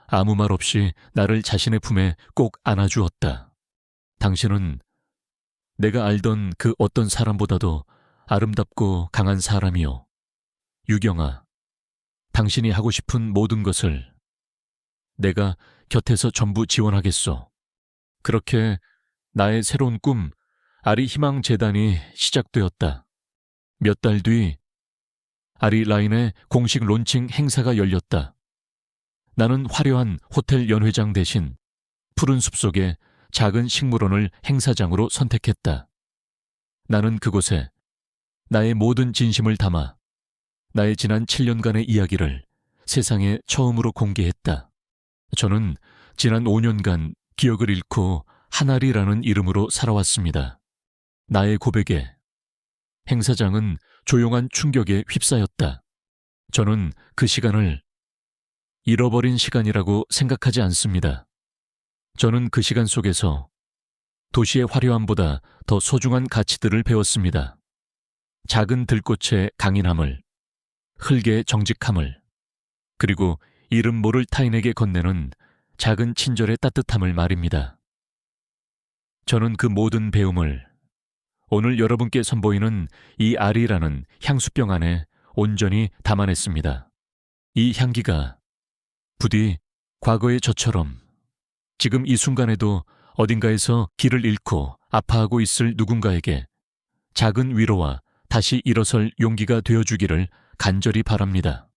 아무 말 없이 나를 자신의 품에 꼭 안아주었다. 당신은 내가 알던 그 어떤 사람보다도 아름답고 강한 사람이요. 유경아, 당신이 하고 싶은 모든 것을 내가 곁에서 전부 지원하겠소. 그렇게 나의 새로운 꿈, 아리 희망 재단이 시작되었다. 몇 달 뒤 아리 라인의 공식 론칭 행사가 열렸다. 나는 화려한 호텔 연회장 대신 푸른 숲속의 작은 식물원을 행사장으로 선택했다. 나는 그곳에 나의 모든 진심을 담아 나의 지난 7년간의 이야기를 세상에 처음으로 공개했다. 저는 지난 5년간 기억을 잃고 하나리라는 이름으로 살아왔습니다. 나의 고백에 행사장은 조용한 충격에 휩싸였다. 저는 그 시간을 잃어버린 시간이라고 생각하지 않습니다. 저는 그 시간 속에서 도시의 화려함보다 더 소중한 가치들을 배웠습니다. 작은 들꽃의 강인함을, 흙의 정직함을, 그리고 이름 모를 타인에게 건네는 작은 친절의 따뜻함을 말입니다. 저는 그 모든 배움을 오늘 여러분께 선보이는 이 아리라는 향수병 안에 온전히 담아냈습니다. 이 향기가 부디 과거의 저처럼 지금 이 순간에도 어딘가에서 길을 잃고 아파하고 있을 누군가에게 작은 위로와 다시 일어설 용기가 되어주기를 간절히 바랍니다.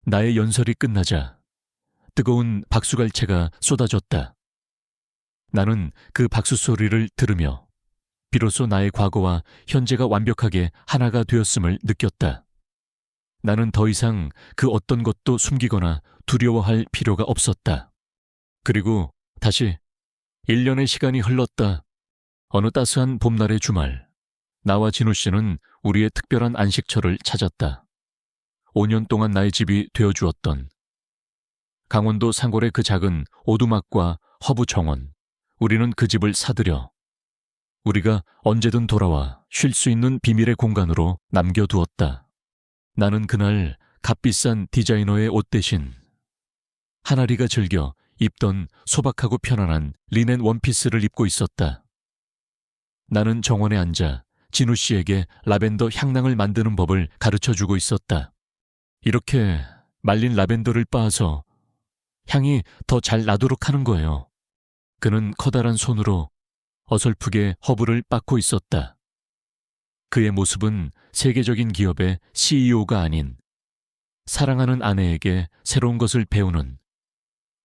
나의 연설이 끝나자 뜨거운 박수갈채가 쏟아졌다. 나는 그 박수 소리를 들으며 비로소 나의 과거와 현재가 완벽하게 하나가 되었음을 느꼈다. 나는 더 이상 그 어떤 것도 숨기거나 두려워할 필요가 없었다. 그리고 다시 1년의 시간이 흘렀다. 어느 따스한 봄날의 주말, 나와 진우 씨는 우리의 특별한 안식처를 찾았다. 5년 동안 나의 집이 되어주었던 강원도 상골의 그 작은 오두막과 허브 정원, 우리는 그 집을 사들여 우리가 언제든 돌아와 쉴 수 있는 비밀의 공간으로 남겨두었다. 나는 그날 값비싼 디자이너의 옷 대신 하나리가 즐겨 입던 소박하고 편안한 리넨 원피스를 입고 있었다. 나는 정원에 앉아 진우 씨에게 라벤더 향낭을 만드는 법을 가르쳐주고 있었다. 이렇게 말린 라벤더를 빻아서 향이 더 잘 나도록 하는 거예요. 그는 커다란 손으로 어설프게 허브를 빻고 있었다. 그의 모습은 세계적인 기업의 CEO가 아닌 사랑하는 아내에게 새로운 것을 배우는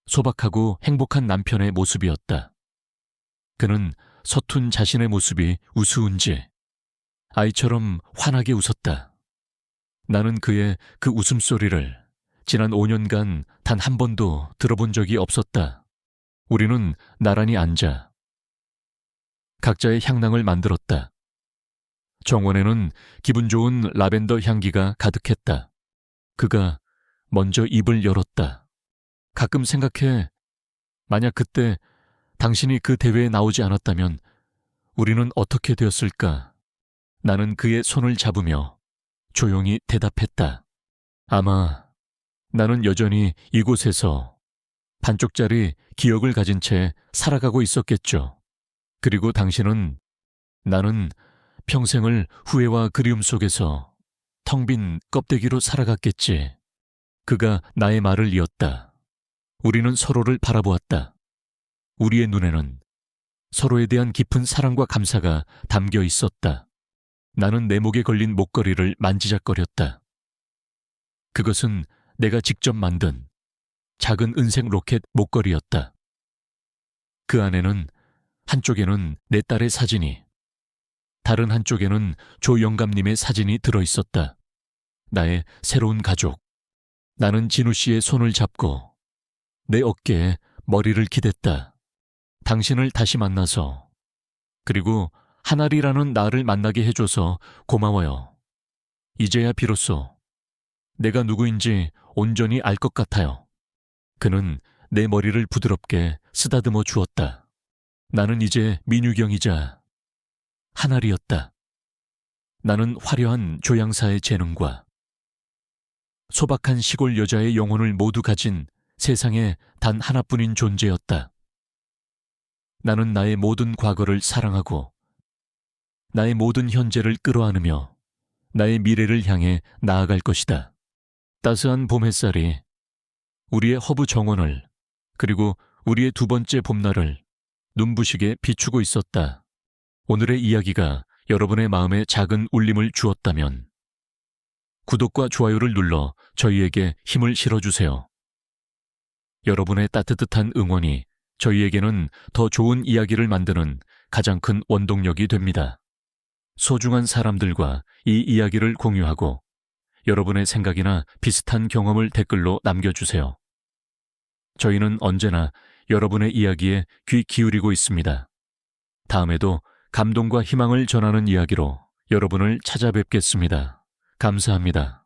소박하고 행복한 남편의 모습이었다. 그는 서툰 자신의 모습이 우스운지 아이처럼 환하게 웃었다. 나는 그의 그 웃음소리를 지난 5년간 단 한 번도 들어본 적이 없었다. 우리는 나란히 앉아 각자의 향낭을 만들었다. 정원에는 기분 좋은 라벤더 향기가 가득했다. 그가 먼저 입을 열었다. 가끔 생각해, 만약 그때 당신이 그 대회에 나오지 않았다면 우리는 어떻게 되었을까? 나는 그의 손을 잡으며 조용히 대답했다. 아마 나는 여전히 이곳에서 반쪽짜리 기억을 가진 채 살아가고 있었겠죠. 그리고 당신은 나는 평생을 후회와 그리움 속에서 텅 빈 껍데기로 살아갔겠지. 그가 나의 말을 이었다. 우리는 서로를 바라보았다. 우리의 눈에는 서로에 대한 깊은 사랑과 감사가 담겨 있었다. 나는 내 목에 걸린 목걸이를 만지작거렸다. 그것은 내가 직접 만든 작은 은색 로켓 목걸이였다. 그 안에는 한쪽에는 내 딸의 사진이, 다른 한쪽에는 조영감님의 사진이 들어있었다. 나의 새로운 가족. 나는 진우 씨의 손을 잡고 내 어깨에 머리를 기댔다. 당신을 다시 만나서, 그리고 하나리라는 나를 만나게 해줘서 고마워요. 이제야 비로소 내가 누구인지 온전히 알 것 같아요. 그는 내 머리를 부드럽게 쓰다듬어 주었다. 나는 이제 민유경이자 하나리였다. 나는 화려한 조향사의 재능과 소박한 시골 여자의 영혼을 모두 가진 세상에 단 하나뿐인 존재였다. 나는 나의 모든 과거를 사랑하고 나의 모든 현재를 끌어안으며 나의 미래를 향해 나아갈 것이다. 따스한 봄 햇살이 우리의 허브 정원을, 그리고 우리의 두 번째 봄날을 눈부시게 비추고 있었다. 오늘의 이야기가 여러분의 마음에 작은 울림을 주었다면 구독과 좋아요를 눌러 저희에게 힘을 실어주세요. 여러분의 따뜻한 응원이 저희에게는 더 좋은 이야기를 만드는 가장 큰 원동력이 됩니다. 소중한 사람들과 이 이야기를 공유하고 여러분의 생각이나 비슷한 경험을 댓글로 남겨주세요. 저희는 언제나 여러분의 이야기에 귀 기울이고 있습니다. 다음에도 감동과 희망을 전하는 이야기로 여러분을 찾아뵙겠습니다. 감사합니다.